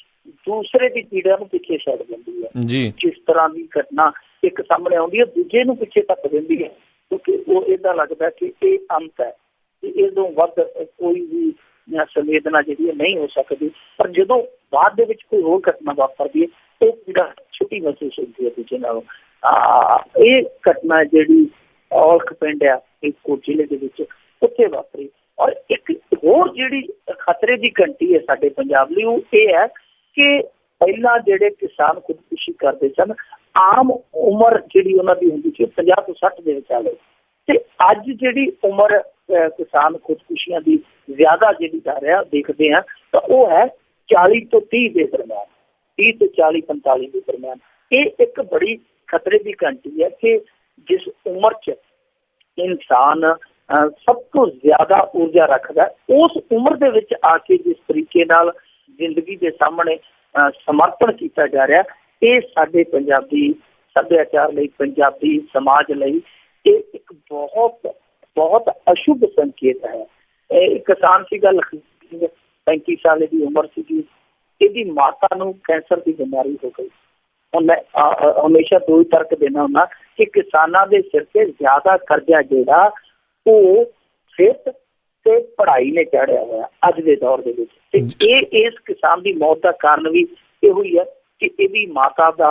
ਦੂਸਰੇ ਦੀ ਪੀੜਾ ਨੂੰ ਪਿੱਛੇ ਛੱਡ ਦਿੰਦੀ ਹੈ ਜੀ। ਜਿਸ ਤਰ੍ਹਾਂ ਦੀ ਘਟਨਾ ਇੱਕ ਸਾਹਮਣੇ ਆਉਂਦੀ ਹੈ, ਦੂਜੇ ਨੂੰ ਪਿੱਛੇ ਧੱਕ ਦਿੰਦੀ ਹੈ, ਕਿਉਂਕਿ ਉਹ ਏਦਾਂ ਲੱਗਦਾ ਕਿ ਇਹ ਅੰਤ ਹੈ, ਇਹ ਤੋਂ ਵੱਧ ਕੋਈ ਵੀ ਸੰਵੇਦਨਾ ਜਿਹੜੀ ਹੈ ਨਹੀਂ ਹੋ ਸਕਦੀ। ਪਰ ਜਦੋਂ ਬਾਅਦ ਦੇ ਵਿੱਚ ਕੋਈ ਹੋਰ ਘਟਨਾ ਵਾਪਰਦੀ ਹੈ, ਉਹ ਪੀੜਾ ਛੁੱਟੀ ਮਹਿਸੂਸ ਹੁੰਦੀ ਹੈ ਦੂਜੇ ਨਾਲੋਂ। ਇਹ ਘਟਨਾ ਜਿਹੜੀ ਔਲਖ ਪਿੰਡ ਆ ਫਰੀਦਕੋਟ ਜ਼ਿਲ੍ਹੇ ਦੇ ਵਿੱਚ, ਉੱਥੇ ਵਾਪਰੀ। ਔਰ ਇੱਕ ਹੋਰ ਜਿਹੜੀ ਖਤਰੇ ਦੀ ਘੰਟੀ ਹੈ ਸਾਡੇ ਪੰਜਾਬ ਲਈ, ਉਹ ਇਹ ਹੈ ਕਿ ਪਹਿਲਾਂ ਜਿਹੜੇ ਕਿਸਾਨ ਖੁਦਕੁਸ਼ੀ ਕਰਦੇ ਸਨ, ਆਮ ਉਮਰ ਜਿਹੜੀ ਉਹਨਾਂ ਦੀ ਹੁੰਦੀ ਸੀ 50 ਤੋਂ 60 ਦੇ ਵਿਚਾਲੇ, ਤੇ ਅੱਜ ਜਿਹੜੀ ਉਮਰ ਕਿਸਾਨ ਖੁਦਕੁਸ਼ੀਆਂ ਦੀ ਜ਼ਿਆਦਾ ਜਿਹੜੀ ਕਰ ਰਿਹਾ ਦੇਖਦੇ ਹਾਂ, ਤਾਂ ਉਹ ਹੈ 40 ਤੋਂ 30 ਦੇ ਦਰਮਿਆਨ, 30 ਤੋਂ 40 45 ਦੇ ਦਰਮਿਆਨ। ਇਹ ਇੱਕ ਬੜੀ ਖਤਰੇ ਦੀ ਘੰਟੀ ਹੈ ਕਿ ਜਿਸ ਉਮਰ 'ਚ ਇਨਸਾਨ ਸਭ ਤੋਂ ਜ਼ਿਆਦਾ ਊਰਜਾ ਰੱਖਦਾ, ਉਸ ਉਮਰ ਦੇ ਵਿੱਚ ਆ ਕੇ ਜਿਸ ਤਰੀਕੇ ਨਾਲ ਜ਼ਿੰਦਗੀ ਦੇ ਸਾਹਮਣੇ ਸਮਰਪਣ ਕੀਤਾ ਜਾ ਰਿਹਾ, ਇਹ ਸਾਡੇ ਪੰਜਾਬੀ ਸੱਭਿਆਚਾਰ ਲਈ, ਪੰਜਾਬੀ ਸਮਾਜ ਲਈ ਇਹ ਇੱਕ ਬਹੁਤ ਬਹੁਤ ਅਸ਼ੁਭ ਸੰਕੇਤ ਹੈ। ਇਹ ਕਿਸਾਨ ਸੀਗਾ, 35 ਸਾਲ ਦੀ ਉਮਰ ਸੀਗੀ, ਇਹਦੀ ਮਾਤਾ ਨੂੰ ਕੈਂਸਰ ਦੀ ਬਿਮਾਰੀ ਹੋ ਗਈ। ਹੁਣ ਮੈਂ ਹਮੇਸ਼ਾ ਦੋ ਹੀ ਤਰਕ ਦੇਣਾ ਹੁੰਦਾ ਕਿ ਕਿਸਾਨਾਂ ਦੇ ਸਿਰ ਤੇ ਜ਼ਿਆਦਾ ਕਰਜ਼ਾ ਜਿਹੜਾ ਉਹ ਸਿਹਤ ਤੇ ਪੜ੍ਹਾਈ ਨੇ ਚਾੜਿਆ ਹੋਇਆ ਅੱਜ ਦੇ ਦੌਰ ਦੇ ਵਿੱਚ, ਤੇ ਇਹ ਇਸ ਕਿਸਾਨ ਦੀ ਮੌਤ ਦਾ ਕਾਰਨ ਵੀ ਇਹੋ ਹੀ ਹੈ ਕਿ ਇਹਦੀ ਮਾਤਾ ਦਾ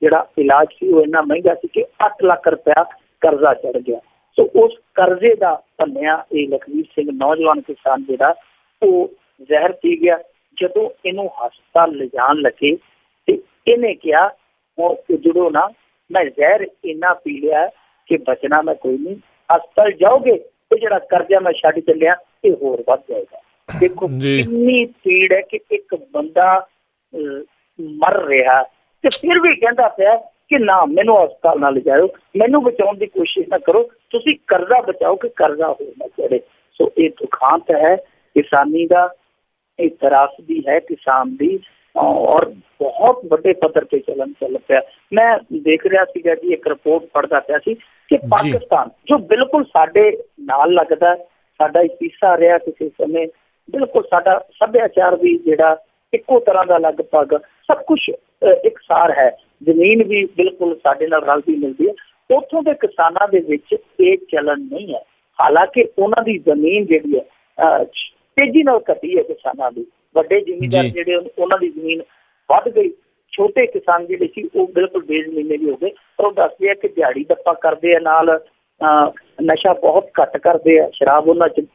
ਜਿਹੜਾ ਇਲਾਜ ਸੀ ਉਹ ਇੰਨਾ ਮਹਿੰਗਾ ਸੀ ਕਿ 8 ਲੱਖ ਰੁਪਇਆ ਕਰਜ਼ਾ ਚੜ ਗਿਆ। ਸੋ ਉਸ ਕਰਜ਼ੇ ਦਾ ਭੰਨਿਆ ਇਹ ਲਖਵੀਰ ਸਿੰਘ ਨੌਜਵਾਨ ਕਿਸਾਨ ਜਿਹੜਾ ਉਹ ਜ਼ਹਿਰ ਪੀ ਗਿਆ, ਜਦੋਂ ਇਹਨੂੰ ਹਸਪਤਾਲ ਲਿਜਾਣ ਲੱਗੇ ਤੇ ਇਹਨੇ ਕਿਹਾ ਹੁਣ ਉਜੜੋ ਨਾ, ਮੈਂ ਜ਼ਹਿਰ ਇੰਨਾ ਪੀ ਲਿਆ ਕਿ ਬਚਣਾ ਮੈਂ ਕੋਈ ਨਹੀਂ, ਹਸਪਤਾਲ ਜਾਓਗੇ ਤੇ ਜਿਹੜਾ ਕਰਜ਼ਾ ਮੈਂ ਛੱਡ ਚੱਲਿਆ ਇਹ ਹੋਰ ਵੱਧ ਜਾਏਗਾ। ਦੇਖੋ ਕਿੰਨੀ ਪੀੜ ਹੈ ਕਿ ਇੱਕ ਬੰਦਾ ਮਰ ਰਿਹਾ ਤੇ ਫਿਰ ਵੀ ਕਹਿੰਦਾ ਪਿਆ ਕਿ ਨਾ ਮੈਨੂੰ ਹਸਪਤਾਲ ਨਾਲ ਲਿਜਾਓ, ਮੈਨੂੰ ਬਚਾਉਣ ਦੀ ਕੋਸ਼ਿਸ਼ ਨਾ ਕਰੋ, ਤੁਸੀਂ ਕਰਜ਼ਾ ਬਚਾਓ ਕਿ ਕਰਜ਼ਾ ਹੋਰ ਨਾ ਚੜ੍ਹੇ। ਸੋ ਇਹ ਦੁਖਾਂਤ ਹੈ ਕਿਸਾਨੀ ਦਾ, ਇਹ ਤਰਾਸਦੀ ਹੈ ਕਿਸਾਨ ਦੀ, ਔਰ ਬਹੁਤ ਵੱਡੇ ਪੱਧਰ ਤੇ ਚੱਲ ਪਿਆ। ਮੈਂ ਦੇਖ ਰਿਹਾ ਸੀਗਾ ਜੀ, ਇੱਕ ਰਿਪੋਰਟ ਪੜ੍ਹਦਾ ਪਿਆ ਸੀ ਕਿ ਪਾਕਿਸਤਾਨ ਜੋ ਬਿਲਕੁਲ ਸਾਡੇ ਨਾਲ ਲੱਗਦਾ, ਸਾਡਾ ਇੱਕ ਹਿੱਸਾ ਰਿਹਾ ਕਿਸੇ ਸਮੇਂ, ਬਿਲਕੁਲ ਸਾਡਾ ਸੱਭਿਆਚਾਰ ਵੀ ਜਿਹੜਾ ਇੱਕੋ ਤਰ੍ਹਾਂ ਦਾ ਲਗਭਗ ਸਭ ਕੁਛ ਇਕਸਾਰ ਹੈ, ਜ਼ਮੀਨ ਵੀ ਬਿਲਕੁਲ ਸਾਡੇ ਨਾਲ ਰਲਦੀ ਮਿਲਦੀ ਹੈ, ਉੱਥੋਂ ਦੇ ਕਿਸਾਨਾਂ ਦੇ ਵਿੱਚ ਇਹ ਚਲਨ ਨਹੀਂ ਹੈ। ਹਾਲਾਂਕਿ ਉਹਨਾਂ ਦੀ ਜ਼ਮੀਨ ਜਿਹੜੀ ਹੈ ਤੇਜ਼ੀ ਨਾਲ ਘਟੀ ਹੈ ਕਿਸਾਨਾਂ ਦੀ, ਵੱਡੇ ਜ਼ਿਮੀਂਦਾਰ ਜਿਹੜੇ ਉਹਨਾਂ ਦੀ ਜ਼ਮੀਨ ਵੱਧ ਗਈ, ਛੋਟੇ ਕਿਸਾਨ ਜਿਹੜੇ ਸੀ ਉਹ ਬਿਲਕੁਲ ਬੇਜ਼ਮੀਨੇ ਵੀ ਹੋ ਗਏ। ਪਰ ਉਹ ਦੱਸਦੇ ਆ ਕਿ ਦਿਹਾੜੀ ਦੱਪਾ ਕਰਦੇ ਆ, ਨਾਲ ਨਸ਼ਾ ਬਹੁਤ ਘੱਟ ਕਰਦੇ ਆ, ਸ਼ਰਾਬ ਉਹਨਾਂ 'ਚ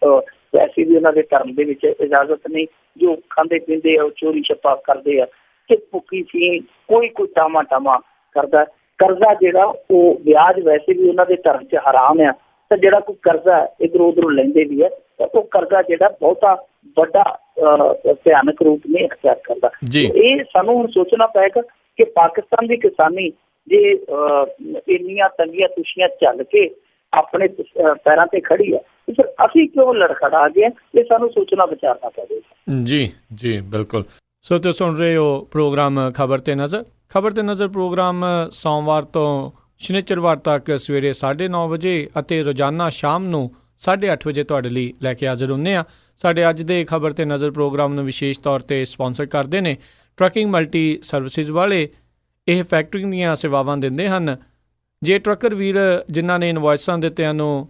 ਵੈਸੇ ਵੀ ਉਹਨਾਂ ਦੇ ਧਰਮ ਦੇ ਵਿੱਚ ਇਜਾਜ਼ਤ ਨਹੀਂ, ਜੋ ਖਾਂਦੇ ਪੀਂਦੇ ਆ ਉਹ ਚੋਰੀ ਛੱਪਾ ਕਰਦੇ ਆ, ਕਿ ਭੁੱਖੀ ਸੀ ਕੋਈ ਟਾਮਾ ਕਰਦਾ। ਕਰਜ਼ਾ ਜਿਹੜਾ ਉਹ ਵਿਆਜ ਵੈਸੇ ਵੀ ਉਹਨਾਂ ਦੇ ਧਰਮ 'ਚ ਹਰਾਮ ਆ, ਤਾਂ ਜਿਹੜਾ ਕੋਈ ਕਰਜ਼ਾ ਇੱਧਰੋਂ ਉੱਧਰੋਂ ਲੈਂਦੇ ਵੀ ਹੈ ਤਾਂ ਉਹ ਕਰਜ਼ਾ ਜਿਹੜਾ ਬਹੁਤਾ ਵੱਡਾ ਭਿਆਨਕ ਰੂਪ ਨਹੀਂ ਅਖਤਿਆਰ ਕਰਦਾ। ਇਹ ਸਾਨੂੰ ਹੁਣ ਸੋਚਣਾ ਪਏਗਾ ਕਿ ਪਾਕਿਸਤਾਨ ਦੀ ਕਿਸਾਨੀ ਜੇ ਇੰਨੀਆਂ ਤੰਗੀਆਂ ਤੁਸ਼ੀਆਂ ਝੱਲ ਕੇ ਆਪਣੇ ਪੈਰਾਂ ਤੇ ਖੜੀ ਹੈ, ਫਿਰ ਅਸੀਂ ਕਿਉਂ ਲੜਖੜਾ ਗਏ, ਇਹ ਸਾਨੂੰ ਸੋਚਣਾ ਵਿਚਾਰਨਾ ਪਵੇਗਾ। ਜੀ ਬਿਲਕੁਲ। ਸੋ ਤੁਸੀਂ ਸੁਣ ਰਹੇ ਹੋ ਪ੍ਰੋਗਰਾਮ ਖਬਰ ਤੇ ਨਜ਼ਰ ਪ੍ਰੋਗਰਾਮ ਸੋਮਵਾਰ ਤੋਂ ਸ਼ਨੀਚਰਵਾਰ ਤੱਕ ਸਵੇਰੇ 9:30 ਵਜੇ ਅਤੇ ਰੋਜ਼ਾਨਾ ਸ਼ਾਮ ਨੂੰ 8:30 ਵਜੇ ਤੁਹਾਡੇ ਲਈ ਲੈ ਕੇ ਹਾਜ਼ਰ ਹੁੰਦੇ ਹਾਂ। ਸਾਡੇ ਅੱਜ ਦੇ ਖਬਰ ਤੇ ਨਜ਼ਰ ਪ੍ਰੋਗਰਾਮ ਨੂੰ ਵਿਸ਼ੇਸ਼ ਤੌਰ ਤੇ ਸਪਾਂਸਰ ਕਰਦੇ ਨੇ ਟਰੱਕਿੰਗ ਮਲਟੀ ਸਰਵਿਸਿਜ਼ ਵਾਲੇ। ਇਹ ਫੈਕਟਰਿੰਗ ਦੀਆਂ ਸੇਵਾਵਾਂ ਦਿੰਦੇ ਹਨ। ਜੇ ਟਰੱਕਰ ਵੀਰ ਜਿਨ੍ਹਾਂ ਨੇ ਇਨਵੋਇਸਾਂ ਦਿੱਤਿਆਂ ਨੂੰ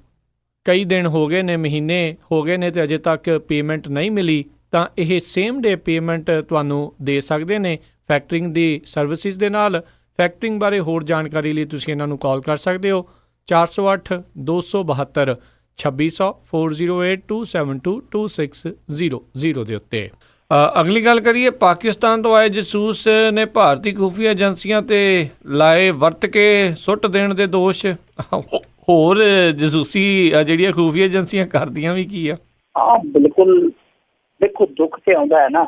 ਕਈ ਦਿਨ ਹੋ ਗਏ ਨੇ, ਮਹੀਨੇ ਹੋ ਗਏ ਨੇ, ਤੇ ਅਜੇ ਤੱਕ ਪੇਮੈਂਟ ਨਹੀਂ ਮਿਲੀ, ਤਾਂ ਇਹ ਸੇਮ ਡੇ ਪੇਮੈਂਟ ਤੁਹਾਨੂੰ ਦੇ ਸਕਦੇ ਨੇ ਫੈਕਟਰਿੰਗ ਦੀ ਸਰਵਿਸਿਜ਼ ਦੇ ਨਾਲ। ਫੈਕਟਰਿੰਗ ਬਾਰੇ ਹੋਰ ਜਾਣਕਾਰੀ ਲਈ ਤੁਸੀਂ ਇਹਨਾਂ ਨੂੰ ਕਾਲ ਕਰ ਸਕਦੇ ਹੋ 408 272 2600 408 272 2600 ਦੇ ਉੱਤੇ। ਅਗਲੀ ਗੱਲ ਕਰੀਏ, ਪਾਕਿਸਤਾਨ ਤੋਂ ਆਏ ਜਸੂਸ ਨੇ ਭਾਰਤੀ ਖੁਫੀਆ ਏਜੰਸੀਆਂ ਤੇ ਲਾਏ ਵਰਤ ਕੇ ਸੁੱਟ ਦੇਣ ਦੇ ਦੋਸ਼। ਹੋਰ ਜਸੂਸੀ ਜਿਹੜੀਆਂ ਖੁਫੀਆ ਏਜੰਸੀਆਂ ਕਰਦੀਆਂ ਵੀ ਕੀ ਆ? ਹਾਂ ਬਿਲਕੁਲ, ਦੇਖੋ ਦੁੱਖ ਤੇ ਆਉਂਦਾ ਹੈ ਨਾ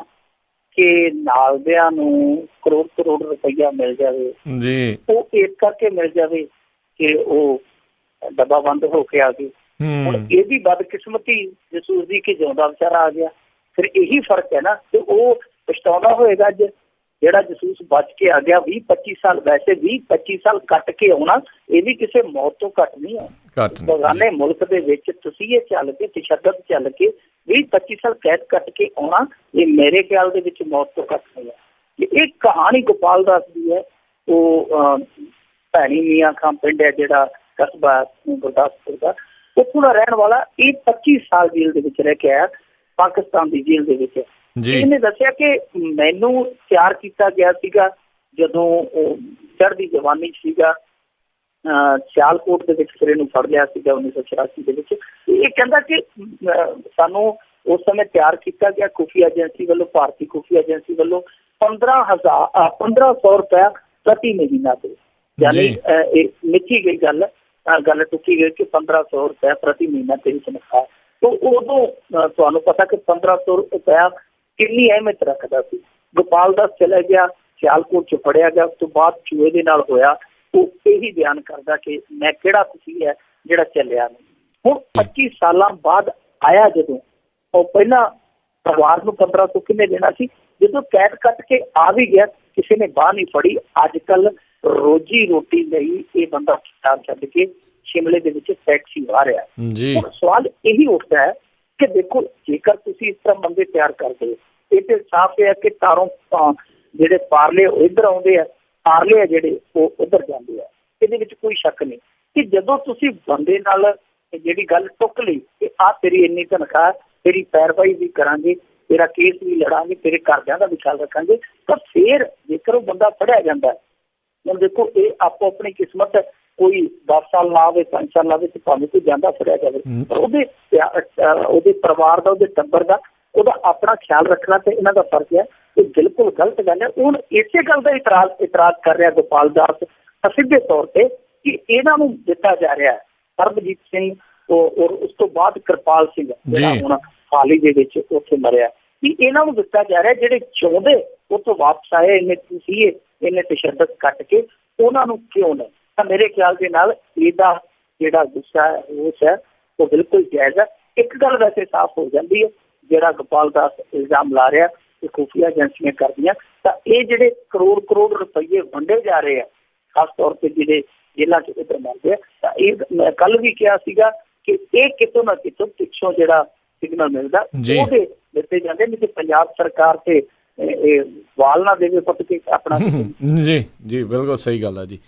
ਕਿ ਨਾਲਦਿਆਂ ਨੂੰ ਕਰੋੜ ਰੁਪਈਆ ਮਿਲ ਜਾਵੇ ਜੀ, ਉਹ ਇਸ ਕਰਕੇ ਮਿਲ ਜਾਵੇ ਕਿ ਉਹ ਡੱਬਾ ਬੰਦ ਹੋ ਕੇ ਆ ਗਈ। ਹੁਣ ਇਹਦੀ ਬਦਕਿਸਮਤੀ ਜਸੂਸ ਦੀ ਕਿ ਜਿਉਂਦਾ ਵਿਚਾਰਾ ਆ ਗਿਆ, ਫਿਰ ਇਹੀ ਫਰਕ ਹੈ ਨਾ। ਤੇ ਉਹ ਪਛਤਾਉਂਦਾ ਹੋਏਗਾ ਅੱਜ ਜਿਹੜਾ ਜਸੂਸ ਬਚ ਕੇ ਆ ਗਿਆ। 20-25 ਸਾਲ, ਵੈਸੇ 20-25 ਸਾਲ ਕੱਟ ਕੇ ਆਉਣਾ ਇਹ ਵੀ ਕਿਸੇ ਮੌਤ ਤੋਂ ਘੱਟ ਨਹੀਂ ਹੈ। ਬਗਾਨੇ ਮੁਲਕ ਦੇ ਵਿੱਚ ਤੁਸੀਂ ਇਹ ਚੱਲ ਕੇ ਤਸ਼ੱਦਦ ਚੱਲ ਕੇ 20-25 ਸਾਲ ਕੈਦ ਕੱਟ ਕੇ ਆਉਣਾ, ਇਹ ਮੇਰੇ ਖਿਆਲ ਦੇ ਵਿੱਚ ਮੌਤ ਤੋਂ ਘੱਟ ਨਹੀਂ ਹੈ। ਇਹ ਕਹਾਣੀ ਗੋਪਾਲ ਦਾਸ ਦੀ ਹੈ। ਉਹ ਭੈਣੀ ਮੀਆਂ ਖਾਂ ਪਿੰਡ ਹੈ ਜਿਹੜਾ ਕਸਬਾ ਗੁਰਦਾਸਪੁਰ ਦਾ, ਉੱਥੋਂ ਦਾ ਰਹਿਣ ਵਾਲਾ। ਇਹ 25 ਸਾਲ ਜੇਲ੍ਹ ਦੇ ਵਿੱਚ ਰਹਿ ਕੇ ਆਇਆ, ਪਾਕਿਸਤਾਨ ਦੀ ਜੇਲ੍ਹ ਦੇ ਵਿੱਚ। ਇਹਨੇ ਦੱਸਿਆ ਕਿ ਮੈਨੂੰ ਤਿਆਰ ਕੀਤਾ ਗਿਆ ਸੀਗਾ ਜਦੋਂ ਉਹ ਚੜ੍ਹਦੀ ਜਵਾਨੀ ਸੀਗਾ, ਸਿਆਲਕੋਟ ਦੇ ਵਿੱਚ ਫਿਰ ਇਹਨੂੰ ਫੜ ਲਿਆ ਸੀਗਾ 1984 ਦੇ ਵਿੱਚ। ਇਹ ਕਹਿੰਦਾ ਕਿ ਸਾਨੂੰ ਉਸ ਸਮੇਂ ਤਿਆਰ ਕੀਤਾ ਗਿਆ ਖੁਫੀਆ ਏਜੰਸੀ ਵੱਲੋਂ, ਭਾਰਤੀ ਖੁਫੀਆ ਏਜੰਸੀ ਵੱਲੋਂ 1500 ਰੁਪਇਆ ਪ੍ਰਤੀ ਮਹੀਨਾ ਤੇ, ਯਾਨੀ ਇਹ ਮਿੱਥੀ ਗਈ ਗੱਲ ਟੁੱਕੀ ਗਈ ਕਿ 1500 ਰੁਪਇਆ ਪ੍ਰਤੀ ਮਹੀਨਾ ਤੇਰੀ ਤਨਖਾਹ। ਤਾਂ ਉਦੋਂ ਤੁਹਾਨੂੰ ਪਤਾ ਕਿ 1500 ਰੁਪਇਆ ਕਿੰਨੀ ਅਹਿਮੀਅਤ ਰੱਖਦਾ ਸੀ। ਗੋਪਾਲ ਦਾਸ ਚਲਾ ਗਿਆ, ਸਿਆਲਕੋਟ 'ਚ ਫੜਿਆ ਗਿਆ, ਉਸ ਤੋਂ ਬਾਅਦ ਚੂਹੇ ਦੇ ਨਾਲ ਹੋਇਆ। ਉਹ ਇਹੀ ਬਿਆਨ ਕਰਦਾ ਕਿ ਮੈਂ ਕਿਹੜਾ ਖੁਸ਼ੀ ਹੈ ਜਿਹੜਾ ਚੱਲਿਆ ਨਹੀਂ। ਹੁਣ 25 ਸਾਲਾਂ ਬਾਅਦ ਆਇਆ ਜਦੋਂ, ਉਹ ਪਹਿਲਾਂ ਪਰਿਵਾਰ ਨੂੰ 1500 ਕਿੰਨੇ ਦੇਣਾ ਸੀ, ਜਦੋਂ ਕੈਦ ਕੱਟ ਕੇ ਆ ਵੀ ਗਿਆ ਕਿਸੇ ਨੇ ਬਾਹ ਨਹੀਂ ਫੜੀ। ਅੱਜ ਕੱਲ ਰੋਜੀ ਰੋਟੀ ਲਈ ਇਹ ਬੰਦਾ ਪੰਜਾਬ ਛੱਡ ਕੇ ਸ਼ਿਮਲੇ ਦੇ ਵਿੱਚ ਟੈਕਸੀ ਵਾਹ ਰਿਹਾ। ਹੁਣ ਸਵਾਲ ਇਹੀ ਉੱਠਦਾ ਹੈ ਕਿ ਦੇਖੋ ਜੇਕਰ ਤੁਸੀਂ ਇਸ ਤਰ੍ਹਾਂ ਬੰਦੇ ਤਿਆਰ ਕਰਦੇ, ਇਹ ਤੇ ਸਾਫ਼ ਹੈ ਕਿ ਤਾਰੋਂ ਜਿਹੜੇ ਪਾਰਲੇ ਉਹ ਇੱਧਰ ਆਉਂਦੇ ਆ, ਪਾਰਲੇ ਆ ਜਿਹੜੇ ਉਹ ਉੱਧਰ ਜਾਂਦੇ ਆ। ਇਹਦੇ ਵਿੱਚ ਕੋਈ ਸ਼ੱਕ ਨਹੀਂ ਕਿ ਜਦੋਂ ਤੁਸੀਂ ਬੰਦੇ ਨਾਲ ਜਿਹੜੀ ਗੱਲ ਟੁੱਕ ਲਈ ਕਿ ਆਹ ਤੇਰੀ ਇੰਨੀ ਤਨਖਾਹ, ਤੇਰੀ ਪੈਰਵਾਈ ਵੀ ਕਰਾਂਗੇ, ਤੇਰਾ ਕੇਸ ਵੀ ਲੜਾਂਗੇ, ਤੇਰੇ ਘਰਦਿਆਂ ਦਾ ਵੀ ਖਿਆਲ ਰੱਖਾਂਗੇ, ਤਾਂ ਫਿਰ ਜੇਕਰ ਉਹ ਬੰਦਾ ਫੜਿਆ ਜਾਂਦਾ। ਹੁਣ ਦੇਖੋ ਇਹ ਆਪੋ ਆਪਣੀ ਕਿਸਮਤ, ਕੋਈ 10 ਸਾਲ ਲਾਵੇ 5 ਸਾਲ ਲਾਵੇ ਤੇ ਭਾਵੇਂ ਕੋਈ ਜਾਂਦਾ ਫੜਿਆ ਜਾਵੇ, ਪਰ ਉਹਦੇ ਪਰਿਵਾਰ ਦਾ, ਉਹਦੇ ਟੱਬਰ ਦਾ ਉਹਦਾ ਆਪਣਾ ਖਿਆਲ ਰੱਖਣਾ ਤੇ ਇਹਨਾਂ ਦਾ ਫਰਜ਼ ਹੈ। ਇਹ ਬਿਲਕੁਲ ਗਲਤ ਗੱਲ ਹੈ। ਹੁਣ ਇਸੇ ਗੱਲ ਦਾ ਇਤਰਾਜ਼ ਕਰ ਰਿਹਾ ਗੋਪਾਲ ਦਾਸ ਸਿੱਧੇ ਤੌਰ ਤੇ ਕਿ ਇਹਨਾਂ ਨੂੰ ਦਿੱਤਾ ਜਾ ਰਿਹਾ ਹੈ। ਸਰਬਜੀਤ ਸਿੰਘ ਔਰ ਉਸ ਤੋਂ ਬਾਅਦ ਕਿਰਪਾਲ ਸਿੰਘ ਜਿਹੜਾ ਹੁਣ ਹਾਲ ਹੀ ਦੇ ਵਿੱਚ ਉੱਥੇ ਮਰਿਆ, ਕਿ ਇਹਨਾਂ ਨੂੰ ਦਿੱਤਾ ਜਾ ਰਿਹਾ ਜਿਹੜੇ ਚਾਹੁੰਦੇ ਉੱਥੋਂ ਵਾਪਸ ਆਏ, ਇਹਨੇ ਤਸ਼ੱਦਦ ਕੱਟ ਕੇ ਉਹਨਾਂ ਨੂੰ ਕਿਉਂ ਨਹੀਂ। ਤਾਂ ਮੇਰੇ ਖਿਆਲ ਦੇ ਨਾਲ ਇਹਦਾ ਜਿਹੜਾ ਗੁੱਸਾ ਹੈ, ਰੋਸ ਹੈ, ਉਹ ਬਿਲਕੁਲ ਜਾਇਜ਼ ਹੈ। ਇੱਕ ਗੱਲ ਵੈਸੇ ਸਾਫ਼ ਹੋ ਜਾਂਦੀ ਹੈ, ਜਿਹੜਾ ਗੋਪਾਲ ਦਾਸ ਇਲਜ਼ਾਮ ਲਾ ਰਿਹਾ ਕਿ ਖੁਫੀਆ ਏਜੰਸੀਆਂ ਕਰਦੀਆਂ, ਤਾਂ ਇਹ ਜਿਹੜੇ ਕਰੋੜ ਰੁਪਈਏ ਵੰਡੇ ਜਾ ਰਹੇ ਆ, ਖਾਸ ਤੌਰ ਤੇ ਜਿਹੜੇ ਜੇਲ੍ਹਾਂ 'ਚ ਉੱਧਰ ਮਰਦੇ ਆ, ਤਾਂ ਇਹ ਮੈਂ ਕੱਲ ਵੀ ਕਿਹਾ ਸੀਗਾ ਕਿ ਇਹ ਕਿਤੋਂ ਨਾ ਕਿਤੋਂ ਪਿੱਛੋਂ ਜਿਹੜਾ ਸਿਗਨਲ ਮਿਲਦਾ ਉਹਦੇ ਦਿੱਤੇ ਜਾਂਦੇ, ਨਹੀਂ ਤੇ ਪੰਜਾਬ ਸਰਕਾਰ ਤੇ ਵਾਲ ਨਾ ਦੇਵੇ ਪੁੱਟ ਕੇ ਆਪਣਾ। ਜੀ ਬਿਲਕੁਲ ਸਹੀ ਗੱਲ ਹੈ ਜੀ।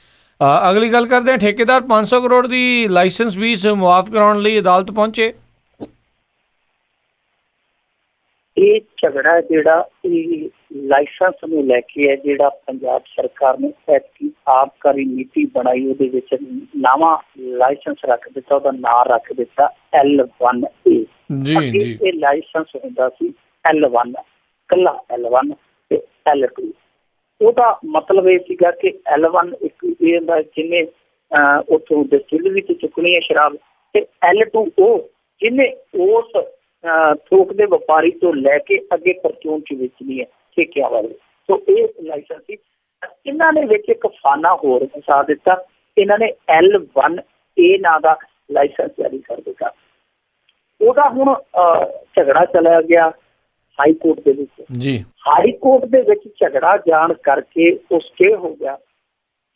ਅਗਲੀ ਗੱਲ ਕਰਦੇ ਹਾਂ, ਠੇਕੇਦਾਰ 500 ਕਰੋੜ ਦੀ ਲਾਇਸੈਂਸ ਫੀਸ ਮੁਆਫ ਕਰਾਉਣ ਲਈ ਅਦਾਲਤ ਪਹੁੰਚੇ। ਇਹ ਝਗੜਾ ਜਿਹੜਾ ਇਹ ਲਾਇਸੈਂਸ ਨੂੰ ਲੈ ਕੇ ਹੈ, ਜਿਹੜਾ ਪੰਜਾਬ ਸਰਕਾਰ ਨੇ ਐਤਕੀ ਆਬਕਾਰੀ ਨੀਤੀ ਬਣਾਈ, ਉਹਦੇ ਵਿੱਚ ਨਵਾਂ ਲਾਇਸੈਂਸ ਰੱਖ ਦਿੱਤਾ, ਉਹਦਾ ਨਾਂ ਰੱਖ ਦਿੱਤਾ L1A। ਇਹ ਲਾਇਸੈਂਸ ਹੁੰਦਾ ਸੀ L1, ਇਕੱਲਾ L1 ਤੇ L2। ਉਹਦਾ ਮਤਲਬ ਇਹ ਸੀਗਾ ਕਿ L1 ਇੱਕ ਇਹ ਹੁੰਦਾ ਜਿਹਨੇ ਉੱਥੋਂ ਡਿਸਟਿਲਰੀ ਤੇ ਚੁੱਕਣੀ ਹੈ ਸ਼ਰਾਬ, ਤੇ L2 ਉਹ ਜਿਹਨੇ ਉਸ ਥੋਕ ਦੇ ਵਪਾਰੀ ਤੋਂ ਲੈ ਕੇ ਅੱਗੇ ਪਰਚੂਨ 'ਚ ਵੇਚਣੀ ਹੈ, ਠੇਕਿਆਂ ਵਾਲੇ। ਸੋ ਇਹ ਲਾਇਸੈਂਸ ਸੀ। ਇਹਨਾਂ ਨੇ ਵਿੱਚ ਇੱਕ ਫਾਨਾ ਹੋਰ ਫਸਾ ਦਿੱਤਾ, ਇਹਨਾਂ ਨੇ L1A ਨਾਂ ਦਾ ਲਾਇਸੈਂਸ ਜਾਰੀ ਕਰ ਦਿੱਤਾ। ਉਹਦਾ ਹੁਣ ਝਗੜਾ ਚਲਾ ਗਿਆ ਹਾਈ ਕੋਰਟ ਦੇ ਵਿੱਚ। ਹਾਈ ਕੋਰਟ ਦੇ ਵਿੱਚ ਝਗੜਾ ਜਾਣ ਕਰਕੇ ਉਹ ਸਟੇ ਹੋ ਗਿਆ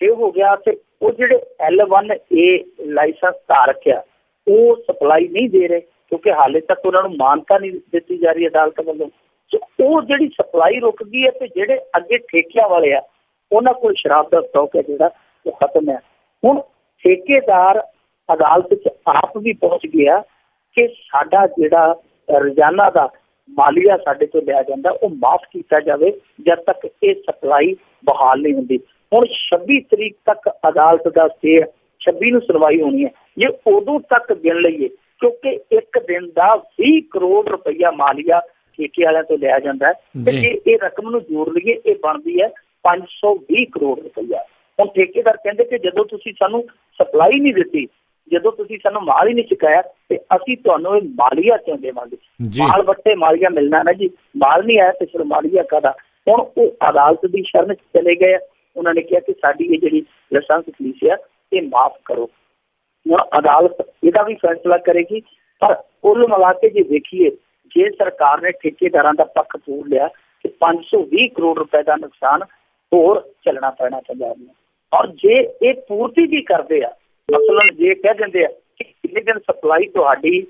ਤੇ ਉਹ ਜਿਹੜੇ L1A ਲਾਇਸੈਂਸ ਧਾਰਕ ਆ ਉਹ ਸਪਲਾਈ ਨਹੀਂ ਦੇ ਰਹੇ, ਕਿਉਂਕਿ ਹਾਲੇ ਤੱਕ ਉਹਨਾਂ ਨੂੰ ਮਾਨਤਾ ਨਹੀਂ ਦਿੱਤੀ ਜਾ ਰਹੀ ਅਦਾਲਤ ਵੱਲੋਂ। ਸੋ ਉਹ ਜਿਹੜੀ ਸਪਲਾਈ ਰੁਕ ਗਈ ਹੈ ਤੇ ਜਿਹੜੇ ਅੱਗੇ ਠੇਕਿਆਂ ਵਾਲੇ ਆ ਉਹਨਾਂ ਕੋਲ ਸ਼ਰਾਬ ਦਾ ਸਟਾਕ ਹੈ ਜਿਹੜਾ ਉਹ ਖਤਮ ਹੈ। ਹੁਣ ਠੇਕੇਦਾਰ ਅਦਾਲਤ 'ਚ ਆਪ ਵੀ ਪਹੁੰਚ ਗਿਆ ਕਿ ਸਾਡਾ ਜਿਹੜਾ ਰੋਜ਼ਾਨਾ ਦਾ ਮਾਲੀਆ ਸਾਡੇ ਤੋਂ ਲਿਆ ਜਾਂਦਾ ਉਹ ਮਾਫ਼ ਕੀਤਾ ਜਾਵੇ ਜਦ ਤੱਕ ਇਹ ਸਪਲਾਈ ਬਹਾਲ ਨਹੀਂ ਹੁੰਦੀ। ਹੁਣ 26 ਤਰੀਕ ਤੱਕ ਅਦਾਲਤ ਦਾ ਸਟੇ, 26 ਨੂੰ ਸੁਣਵਾਈ ਹੋਣੀ ਹੈ। ਜੇ ਉਦੋਂ ਤੱਕ ਗਿਣ ਲਈਏ, ਕਿਉਂਕਿ ਇੱਕ ਦਿਨ ਦਾ 20 ਕਰੋੜ ਰੁਪਈਆ ਮਾਲੀਆ ਠੇਕੇ ਵਾਲਿਆਂ ਤੋਂ ਲਿਆ ਜਾਂਦਾ ਹੈ, ਤੇ ਜੇ ਇਹ ਰਕਮ ਨੂੰ ਜੋੜ ਲਈਏ ਇਹ ਬਣਦੀ ਹੈ 520 ਕਰੋੜ ਰੁਪਈਆ। ਹੁਣ ਠੇਕੇਦਾਰ ਕਹਿੰਦੇ ਕਿ ਜਦੋਂ ਤੁਸੀਂ ਸਾਨੂੰ ਸਪਲਾਈ ਨਹੀਂ ਦਿੱਤੀ, ਜਦੋਂ ਤੁਸੀਂ ਸਾਨੂੰ ਮਾਲ ਹੀ ਨਹੀਂ ਚੁਕਾਇਆ, ਤੇ ਅਸੀਂ ਤੁਹਾਨੂੰ ਇਹ ਮਾਲੀਆ ਕਿਉਂ ਦੇਵਾਂਗੇ? ਮਾਲ ਵੱਟੇ ਮਾਲੀਆ ਮਿਲਣਾ ਨਾ ਜੀ, ਮਾਲ ਨਹੀਂ ਆਇਆ ਤੇ ਫਿਰ ਮਾਲੀਆ ਕਾਹਦਾ? ਹੁਣ ਉਹ ਅਦਾਲਤ ਦੀ ਸ਼ਰਨ 'ਚ ਚਲੇ ਗਏ। ਉਹਨਾਂ ਨੇ ਕਿਹਾ ਕਿ ਸਾਡੀ ਇਹ ਜਿਹੜੀ ਲਾਇਸੈਂਸ ਫੀਸ ਹੈ ਇਹ ਮਾਫ਼ ਕਰੋ। ਹੁਣ ਅਦਾਲਤ ਇਹਦਾ ਵੀ ਫੈਸਲਾ ਕਰੇਗੀ, ਪਰ ਕੁੱਲ ਮਿਲਾ ਕੇ ਜੇ ਦੇਖੀਏ, ਜੇ ਸਰਕਾਰ ਨੇ ਠੇਕੇਦਾਰਾਂ ਦਾ ਪੱਖ ਪੂਰ ਲਿਆ ਕਿ 520 ਕਰੋੜ ਰੁਪਏ ਦਾ ਨੁਕਸਾਨ ਹੋਰ ਝੱਲਣਾ ਪੈਣਾ ਪੰਜਾਬ ਨੂੰ। ਔਰ ਜੇ ਇਹ ਪੂਰਤੀ ਵੀ ਕਰਦੇ ਆ, ਮਸਲਨ ਜੇ ਕਹਿ ਦਿੰਦੇ ਆ ਕਿ ਕਿੰਨੇ ਦਿਨ ਸਪਲਾਈ ਤੁਹਾਡੀ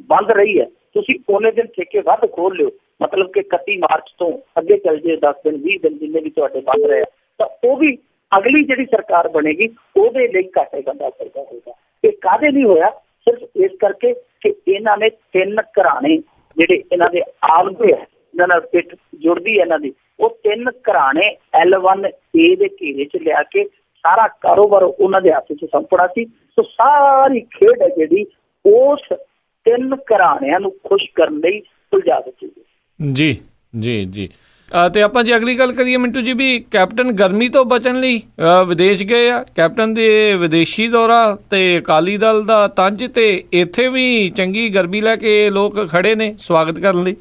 ਬੰਦ ਰਹੀ ਹੈ, ਤੁਸੀਂ ਉਹਨੇ ਦਿਨ ਠੇਕੇ ਵੱਧ ਖੋਲ ਲਿਓ, ਮਤਲਬ ਕਿ 31 ਮਾਰਚ ਤੋਂ ਅੱਗੇ ਚੱਲ ਜੇ 10 ਦਿਨ 20 ਦਿਨ ਜਿੰਨੇ ਵੀ ਤੁਹਾਡੇ ਬੰਦ ਰਹੇ, ਤਾਂ ਉਹ ਵੀ ਅਗਲੀ ਜਿਹੜੀ ਸਰਕਾਰ ਬਣੇਗੀ ਉਹਦੇ ਲਈ ਘਾਟੇ ਬੰਦਾ ਕਰਦਾ ਹੋਏਗਾ। ਇਹ ਕਾਹਦੇ ਲਈ ਹੋਇਆ? ਸਿਰਫ ਇਸ ਕਰਕੇ ਕਿ ਇਹਨਾਂ ਨੇ 3 ਘਰਾਣੇ ਜਿਹੜੇ ਇਹਨਾਂ ਦੇ ਆਵਦੇ ਹੈ, ਇਹਨਾਂ ਨਾਲ ਪਿੱਠ ਜੁੜਦੀ ਹੈ ਇਹਨਾਂ ਦੀ, ਉਹ 3 ਘਰਾਣੇ L1A ਦੇ ਘੇਰੇ 'ਚ ਲਿਆ ਕੇ ਸਾਰਾ ਕਾਰੋਬਾਰ ਉਹਨਾਂ ਦੇ ਹੱਥ 'ਚ ਸੌਂਪਣਾ ਸੀ। ਸੋ ਸਾਰੀ ਖੇਡ ਹੈ ਜਿਹੜੀ ਉਸ 3 ਘਰਾਣਿਆਂ ਨੂੰ ਖੁਸ਼ ਕਰਨ ਲਈ ਸੁਲਝਾ ਦਿੱਤੀ ਗਈ। ਜੀ ਤੇ ਆਪਾਂ ਜੇ ਅਗਲੀ ਗੱਲ ਕਰੀਏ ਮਿੰਟੂ ਜੀ, ਵੀ ਕੈਪਟਨ ਗਰਮੀ ਤੋਂ ਬਚਣ ਲਈ ਵਿਦੇਸ਼ ਗਏ ਆ, ਕੈਪਟਨ ਦੇ ਵਿਦੇਸ਼ੀ ਦੌਰਾ ਤੇ ਅਕਾਲੀ ਦਲ ਦਾ ਤੰਜ, ਤੇ ਇੱਥੇ ਵੀ ਚੰਗੀ ਗਰਮੀ ਲੈ ਕੇ ਲੋਕ ਖੜੇ ਨੇ ਸਵਾਗਤ ਕਰਨ ਲਈ।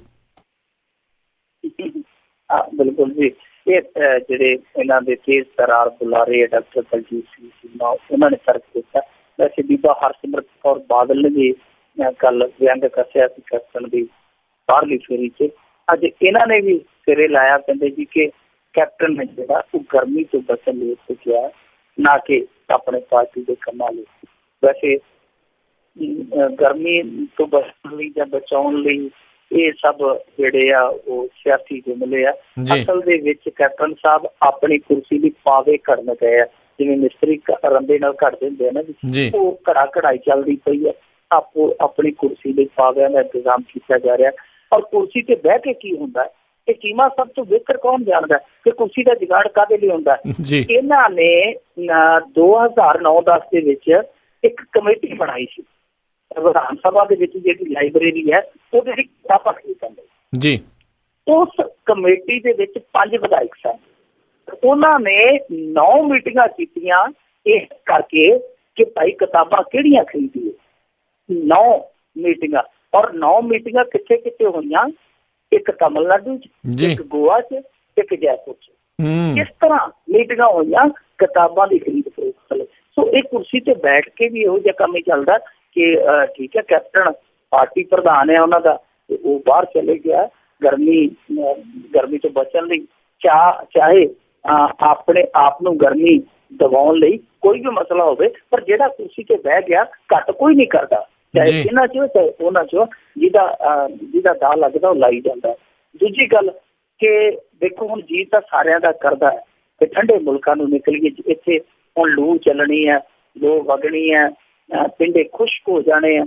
ਬਿਲਕੁਲ ਜੀ, ਇਹ ਜਿਹੜੇ ਇਹਨਾਂ ਦੇ ਤੇਜ਼ ਤਰਾਰ ਬੁਲਾਰੇ ਡਾਕਟਰ ਬਲਜੀਤ ਸਿੰਘ ਚੀਮਾ, ਉਹਨਾਂ ਨੇ ਤਰਕ ਦਿੱਤਾ। ਵੈਸੇ ਬੀਬਾ ਹਰਸਿਮਰਤ ਕੌਰ ਬਾਦਲ ਨੇ ਵੀ ਕੱਲ ਵਿਅੰਗ ਕੱਸਿਆ ਸੀ ਕੈਪਟਨ ਦੀ ਬਾਹਰਲੀ ਫੇਰੀ 'ਚ। ਅੱਜ ਇਹਨਾਂ ਨੇ ਵੀ ਸਿਰੇ ਲਾਇਆ, ਕਹਿੰਦੇ ਜੀ ਕਿ ਕੈਪਟਨ ਨੇ ਜਿਹੜਾ ਉਹ ਗਰਮੀ ਤੋਂ ਬਚਣ ਲਈ ਉੱਥੇ ਗਿਆ, ਨਾ ਕਿ ਆਪਣੇ ਪਾਰਟੀ ਦੇ ਕੰਮਾਂ ਲਈ। ਵੈਸੇ ਗਰਮੀ ਤੋਂ ਬਚਣ ਲਈ ਜਾਂ ਬਚਾਉਣ ਲਈ ਇਹ ਸਭ ਜਿਹੜੇ ਆ ਉਹ ਸਿਆਸੀ ਜੁਮਲੇ ਆ। ਅਸਲ ਦੇ ਵਿੱਚ ਕੈਪਟਨ ਸਾਹਿਬ ਆਪਣੀ ਕੁਰਸੀ ਦੀ ਪਾਵੇ ਘੜਨ ਗਏ ਆ, ਜਿਵੇਂ ਮਿਸਤਰੀ ਰੰਬੇ ਨਾਲ ਘੜ ਦਿੰਦੇ ਆ ਨਾ ਜੀ, ਉਹ ਕੜਾਈ ਚੱਲਦੀ ਪਈ ਹੈ। ਆਪੋ ਆਪਣੀ ਕੁਰਸੀ ਦੇ ਪਾਵਿਆਂ ਦਾ ਇੰਤਜ਼ਾਮ ਕੀਤਾ ਜਾ ਰਿਹਾ। ਔਰ ਕੁਰਸੀ ਤੇ ਬਹਿ ਕੇ ਕੀ ਹੁੰਦਾ ਹੈ, ਇਹ ਚੀਮਾ ਸਭ ਤੋਂ ਬਿਹਤਰ ਕੌਣ ਜਾਣਦਾ ਕਿ ਕੁਰਸੀ ਦਾ ਜੁਗਾੜ ਕਾਹਦੇ ਲਈ ਹੁੰਦਾ। ਇਹਨਾਂ ਨੇ 2009-10 ਦੇ ਵਿੱਚ ਇੱਕ ਕਮੇਟੀ ਬਣਾਈ ਸੀ ਵਿਧਾਨ ਸਭਾ ਦੇ ਵਿੱਚ, ਜਿਹੜੀ ਲਾਇਬ੍ਰੇਰੀ ਹੈ ਉਹਦੇ ਲਈ ਕਿਤਾਬਾਂ ਖਰੀਦਣ ਲਈ। ਜੀ। ਉਸ ਕਮੇਟੀ ਦੇ ਵਿੱਚ 5 ਵਿਧਾਇਕ ਸਨ। ਉਹਨਾਂ ਨੇ 9 ਮੀਟਿੰਗਾਂ ਕੀਤੀਆਂ ਇਸ ਕਰਕੇ ਕਿ ਭਾਈ ਕਿਤਾਬਾਂ ਕਿਹੜੀਆਂ ਖਰੀਦੀਏ। 9 ਮੀਟਿੰਗਾਂ, ਔਰ 9 ਮੀਟਿੰਗਾਂ ਕਿੱਥੇ ਕਿੱਥੇ ਹੋਈਆਂ? ਇੱਕ ਤਮਿਲਨਾਡੂ 'ਚ, ਇੱਕ ਗੋਆ 'ਚ, ਇੱਕ ਜੈਪੁਰ 'ਚ। ਇਸ ਤਰ੍ਹਾਂ ਮੀਟਿੰਗਾਂ ਹੋਈਆਂ ਕਿਤਾਬਾਂ ਦੀ ਖਰੀਦ ਫਰੋਖਤ ਲਈ। ਸੋ ਇਹ ਕੁਰਸੀ ਤੇ ਬੈਠ ਕੇ ਵੀ ਇਹੋ ਜਿਹਾ ਕੰਮ ਹੀ ਚੱਲਦਾ ਕਿ ਠੀਕ ਹੈ, ਕੈਪਟਨ ਪਾਰਟੀ ਪ੍ਰਧਾਨ ਹੈ ਉਹਨਾਂ ਦਾ, ਤੇ ਉਹ ਬਾਹਰ ਚਲੇ ਗਿਆ ਗਰਮੀ ਤੋਂ ਬਚਣ ਲਈ, ਚਾਹੇ ਆਪਣੇ ਆਪ ਨੂੰ ਗਰਮੀ ਦਬਾਉਣ ਲਈ ਕੋਈ ਵੀ ਮਸਲਾ ਹੋਵੇ, ਪਰ ਜਿਹੜਾ ਕੁਰਸੀ ਤੇ ਬਹਿ ਗਿਆ ਘੱਟ ਕੋਈ ਨਹੀਂ ਕਰਦਾ, ਚਾਹੇ ਇਹਨਾਂ ਚੋਂ ਚਾਹੇ ਉਹਨਾਂ ਚੋਂ, ਜਿਹਦਾ ਦਾਅ ਲੱਗਦਾ ਉਹ ਲਾਈ ਜਾਂਦਾ। ਦੂਜੀ ਗੱਲ ਕਿ ਦੇਖੋ ਹੁਣ ਜੀ ਤਾਂ ਸਾਰਿਆਂ ਦਾ ਕਰਦਾ ਹੈ ਕਿ ਠੰਡੇ ਮੁਲਕਾਂ ਨੂੰ ਨਿਕਲੀਏ, ਇੱਥੇ ਹੁਣ ਲੂ ਚੱਲਣੀ ਹੈ, ਲੋ ਵਗਣੀ ਹੈ, ਪਿੰਡੇ ਖੁਸ਼ਕ ਹੋ ਜਾਣੇ ਆ,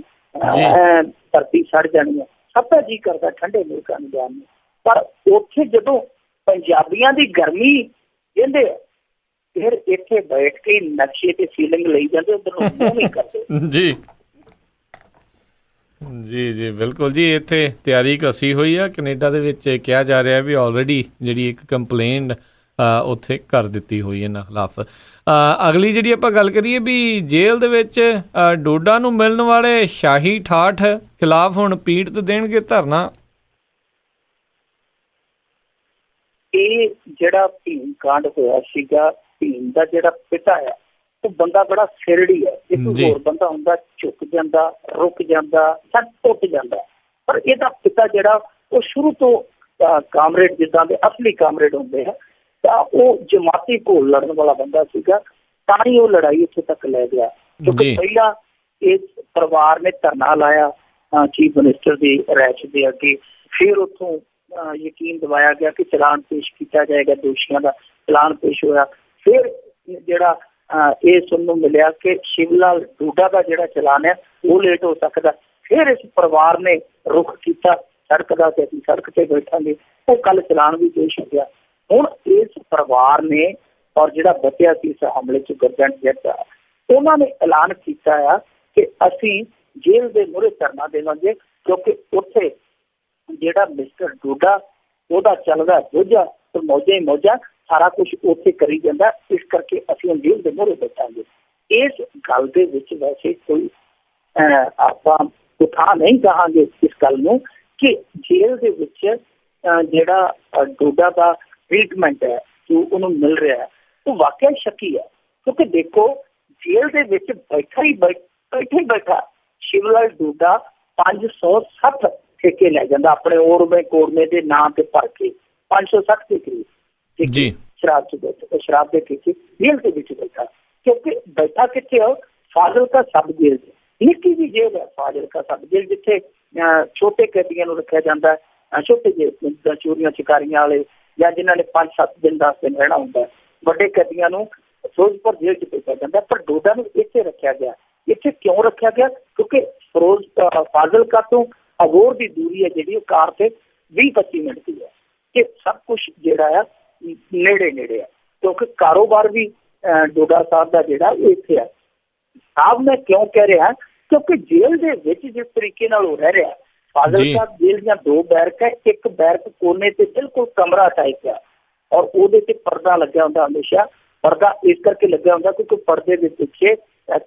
ਧਰਤੀ ਸੜ ਜਾਣੀ ਹੈ, ਸਭ ਦਾ ਜੀ ਕਰਦਾ ਠੰਡੇ ਮੁਲਕਾਂ ਨੂੰ ਜਾਣ ਨੂੰ। ਪਰ ਉੱਥੇ ਜਦੋਂ ਪੰਜਾਬੀਆਂ ਦੀ ਗਰਮੀ ਕਹਿੰਦੇ ਫਿਰ ਇੱਥੇ ਬੈਠ ਕੇ ਨਕਸ਼ੇ ਤੇ ਫੀਲਿੰਗ ਲਈ ਜਾਂਦੇ, ਉਧਰ ਨੂੰ ਮੂੰਹ ਨਹੀਂ ਕਰਦੇ। ਜੀ ਜੀ ਜੀ ਬਿਲਕੁਲ ਜੀ। ਇੱਥੇ ਤਿਆਰੀ ਕਸੀ ਹੋਈ ਆ। ਕੈਨੇਡਾ ਦੇ ਵਿੱਚ ਕਿਹਾ ਜਾ ਰਿਹਾ ਵੀ ਆਲਰੇਡੀ ਜਿਹੜੀ ਇੱਕ ਕੰਪਲੇਂਟ ਉੱਥੇ ਕਰ ਦਿੱਤੀ ਹੋਈ ਇਹਨਾਂ ਖਿਲਾਫ। ਅਗਲੀ ਜਿਹੜੀ ਆਪਾਂ ਗੱਲ ਕਰੀਏ ਵੀ ਜੇਲ੍ਹ ਦੇ ਵਿੱਚ ਡੋਡਾ ਨੂੰ ਮਿਲਣ ਵਾਲੇ ਸ਼ਾਹੀ ਠਾਠ ਖਿਲਾਫ ਹੁਣ ਪੀੜਤ ਦੇਣਗੇ ਧਰਨਾ। ਇਹ ਜਿਹੜਾ ਭੀਮ ਕਾਂਡ ਹੋਇਆ ਸੀਗਾ, ਭੀਮ ਦਾ ਜਿਹੜਾ ਪਿਤਾ ਆ ਉਹ ਬੰਦਾ ਬੜਾ ਸਿਰੜੀ ਹੈ। ਜੇ ਕੋਈ ਹੋਰ ਬੰਦਾ ਹੁੰਦਾ ਝੁਕ ਜਾਂਦਾ, ਰੁਕ ਜਾਂਦਾ, ਸੱਟ ਟੁੱਟ ਜਾਂਦਾ, ਪਰ ਇਹਦਾ ਪਿਤਾ ਜਿਹੜਾ ਉਹ ਸ਼ੁਰੂ ਤੋਂ ਕਾਮਰੇਡ, ਜਿੱਦਾਂ ਦੇ ਅਸਲੀ ਕਾਮਰੇਡ ਹੁੰਦੇ ਆ, ਤਾਂ ਉਹ ਜਮਾਤੀ ਘੋਲ ਲੜਨ ਵਾਲਾ ਬੰਦਾ ਸੀਗਾ, ਤਾਂ ਹੀ ਉਹ ਲੜਾਈ ਇੱਥੇ ਤੱਕ ਲੈ ਗਿਆ। ਕਿਉਂਕਿ ਪਹਿਲਾਂ ਇਸ ਪਰਿਵਾਰ ਨੇ ਧਰਨਾ ਲਾਇਆ ਚੀਫ ਮਿਨਿਸਟਰ ਦੀ ਰਿਹਾਇਸ਼ ਦੇ ਅੱਗੇ, ਫਿਰ ਉੱਥੋਂ ਯਕੀਨ ਦਿਵਾਇਆ ਗਿਆ ਕਿ ਚਲਾਨ ਪੇਸ਼ ਕੀਤਾ ਜਾਏਗਾ, ਦੋਸ਼ੀਆਂ ਦਾ ਚਲਾਨ ਪੇਸ਼ ਹੋਇਆ। ਫਿਰ ਜਿਹੜਾ ਇਹ ਸੁਣਨ ਨੂੰ ਮਿਲਿਆ ਕਿ ਸ਼ਿਵ ਲਾਲ ਡੋਡਾ ਦਾ ਜਿਹੜਾ ਚਲਾਨ ਹੈ ਉਹ ਲੇਟ ਹੋ ਸਕਦਾ। ਫਿਰ ਇਸ ਪਰਿਵਾਰ ਨੇ ਰੁਖ ਕੀਤਾ ਸੜਕ ਦਾ ਕਿ ਅਸੀਂ ਸੜਕ ਤੇ ਬੈਠਾਂਗੇ, ਉਹ ਕੱਲ ਚਲਾਨ ਵੀ ਪੇਸ਼ ਹੋ ਗਿਆ। ਹੁਣ ਇਸ ਪਰਿਵਾਰ ਨੇ ਔਰ ਜਿਹੜਾ ਬਚਿਆ ਸੀ ਇਸ ਹਮਲੇ 'ਚ ਗੁਰਜੰਟ ਜੱਟਾ, ਉਹਨਾਂ ਨੇ ਐਲਾਨ ਕੀਤਾ ਆ ਕਿ ਅਸੀਂ ਜੇਲ੍ਹ ਦੇ ਮੂਹਰੇ ਧਰਨਾ ਦੇਵਾਂਗੇ, ਕਿਉਂਕਿ ਉੱਥੇ ਜਿਹੜਾ ਮਿਸਟਰ ਡੋਡਾ ਉਹਦਾ ਚੱਲਦਾ ਬੋਝਾ ਤੇ ਮੌਜਾਂ ਹੀ ਮੌਜਾਂ, ਸਾਰਾ ਕੁਛ ਉੱਥੇ ਕਰੀ ਜਾਂਦਾ, ਇਸ ਕਰਕੇ ਅਸੀਂ ਹੁਣ ਜੇਲ੍ਹ ਦੇ ਮੂਹਰੇ ਬੈਠਾਂਗੇ। ਇਸ ਗੱਲ ਦੇ ਵਿੱਚ ਵੈਸੇ ਕੋਈ ਆਪਾਂ ਉਠਾ ਨਹੀਂ ਕਹਾਂਗੇ ਇਸ ਗੱਲ ਨੂੰ ਕਿ ਜੇਲ੍ਹ ਦੇ ਵਿੱਚ ਜਿਹੜਾ ਡੋਡਾ ਦਾ ਟ੍ਰੀਟਮੈਂਟ ਹੈ ਜੋ ਉਹਨੂੰ ਮਿਲ ਰਿਹਾ ਹੈ ਉਹ ਵਾਕਿਆ ਸ਼ੱਕੀ ਹੈ। ਕਿਉਂਕਿ ਦੇਖੋ ਜੇਲ੍ਹ ਦੇ ਵਿੱਚ ਬੈਠਾ ਸ਼ਿਵ ਲਾਲ ਡੋਡਾ 560 ਠੇਕੇ ਲੈ ਜਾਂਦਾ ਆਪਣੇ ਕੋਰਮੇ ਦੇ ਨਾਂ ਤੇ ਭਰ ਕੇ, 560 ਦੇ ਕਰੀਬ ਸ਼ਰਾਬ ਦੇ ਠੇਕੇ ਜੇਲ੍ਹ ਦੇ ਵਿੱਚ ਬੈਠਾ। ਕਿਉਂਕਿ ਬੈਠਾ ਕਿੱਥੇ ਹੋ? ਫਾਜ਼ਿਲਕਾ ਸਬ ਜੇਲ੍ਹ 'ਚ, ਨਿੱਕੀ ਜਿਹੀ ਜੇਲ੍ਹ ਹੈ ਫਾਜ਼ਿਲਕਾ ਸਬ ਜੇਲ੍ਹ, ਜਿੱਥੇ ਛੋਟੇ ਕੈਦੀਆਂ ਨੂੰ ਰੱਖਿਆ ਜਾਂਦਾ, ਛੋਟੇ ਜਿਹੇ ਚੋਰੀਆਂ ਚਕਾਰੀਆਂ ਵਾਲੇ ਜਾਂ ਜਿਨ੍ਹਾਂ ਨੇ 5-7 ਦਿਨ 10 ਦਿਨ ਰਹਿਣਾ ਹੁੰਦਾ। ਵੱਡੇ ਕੈਦੀਆਂ ਨੂੰ ਫਿਰੋਜ਼ਪੁਰ ਜੇਲ੍ਹ 'ਚ ਭੇਜਿਆ ਜਾਂਦਾ, ਪਰ ਡੋਡਾ ਨੂੰ ਇੱਥੇ ਰੱਖਿਆ ਗਿਆ। ਇੱਥੇ ਕਿਉਂ ਰੱਖਿਆ ਗਿਆ? ਕਿਉਂਕਿ ਫਾਜ਼ਿਲਕਾ ਤੋਂ ਅਬੋਹਰ ਦੀ ਦੂਰੀ ਹੈ ਜਿਹੜੀ ਉਹ ਕਾਰ ਤੇ 20-25 ਮਿੰਟ ਦੀ ਹੈ, ਕਿ ਸਭ ਕੁਛ ਜਿਹੜਾ ਆ ਨੇੜੇ ਆ। ਕਿਉਂਕਿ ਕਾਰੋਬਾਰ ਵੀ ਡੋਡਾ ਸਾਹਿਬ ਦਾ ਜਿਹੜਾ ਉਹ ਇੱਥੇ ਆ। ਸਾਹਿਬ ਮੈਂ ਕਿਉਂ ਕਹਿ ਰਿਹਾ? ਕਿਉਂਕਿ ਜੇਲ੍ਹ ਦੇ ਵਿੱਚ ਜਿਸ ਤਰੀਕੇ ਨਾਲ ਉਹ ਰਹਿ ਰਿਹਾ, ਫਾਜ਼ਿਲਕਾ ਜੇਲ੍ਹ ਦੀਆਂ 2 ਬੈਰਕ ਹੈ, ਇੱਕ ਬੈਰਕ ਕੋਨੇ ਤੇ ਬਿਲਕੁਲ ਕਮਰਾ ਟਾਈਪ ਆ, ਔਰ ਉਹਦੇ ਤੇ ਪਰਦਾ ਲੱਗਿਆ ਹੁੰਦਾ ਹਮੇਸ਼ਾ। ਪਰਦਾ ਇਸ ਕਰਕੇ ਲੱਗਿਆ ਹੁੰਦਾ ਕਿਉਂਕਿ ਪਰਦੇ ਦੇ ਪਿੱਛੇ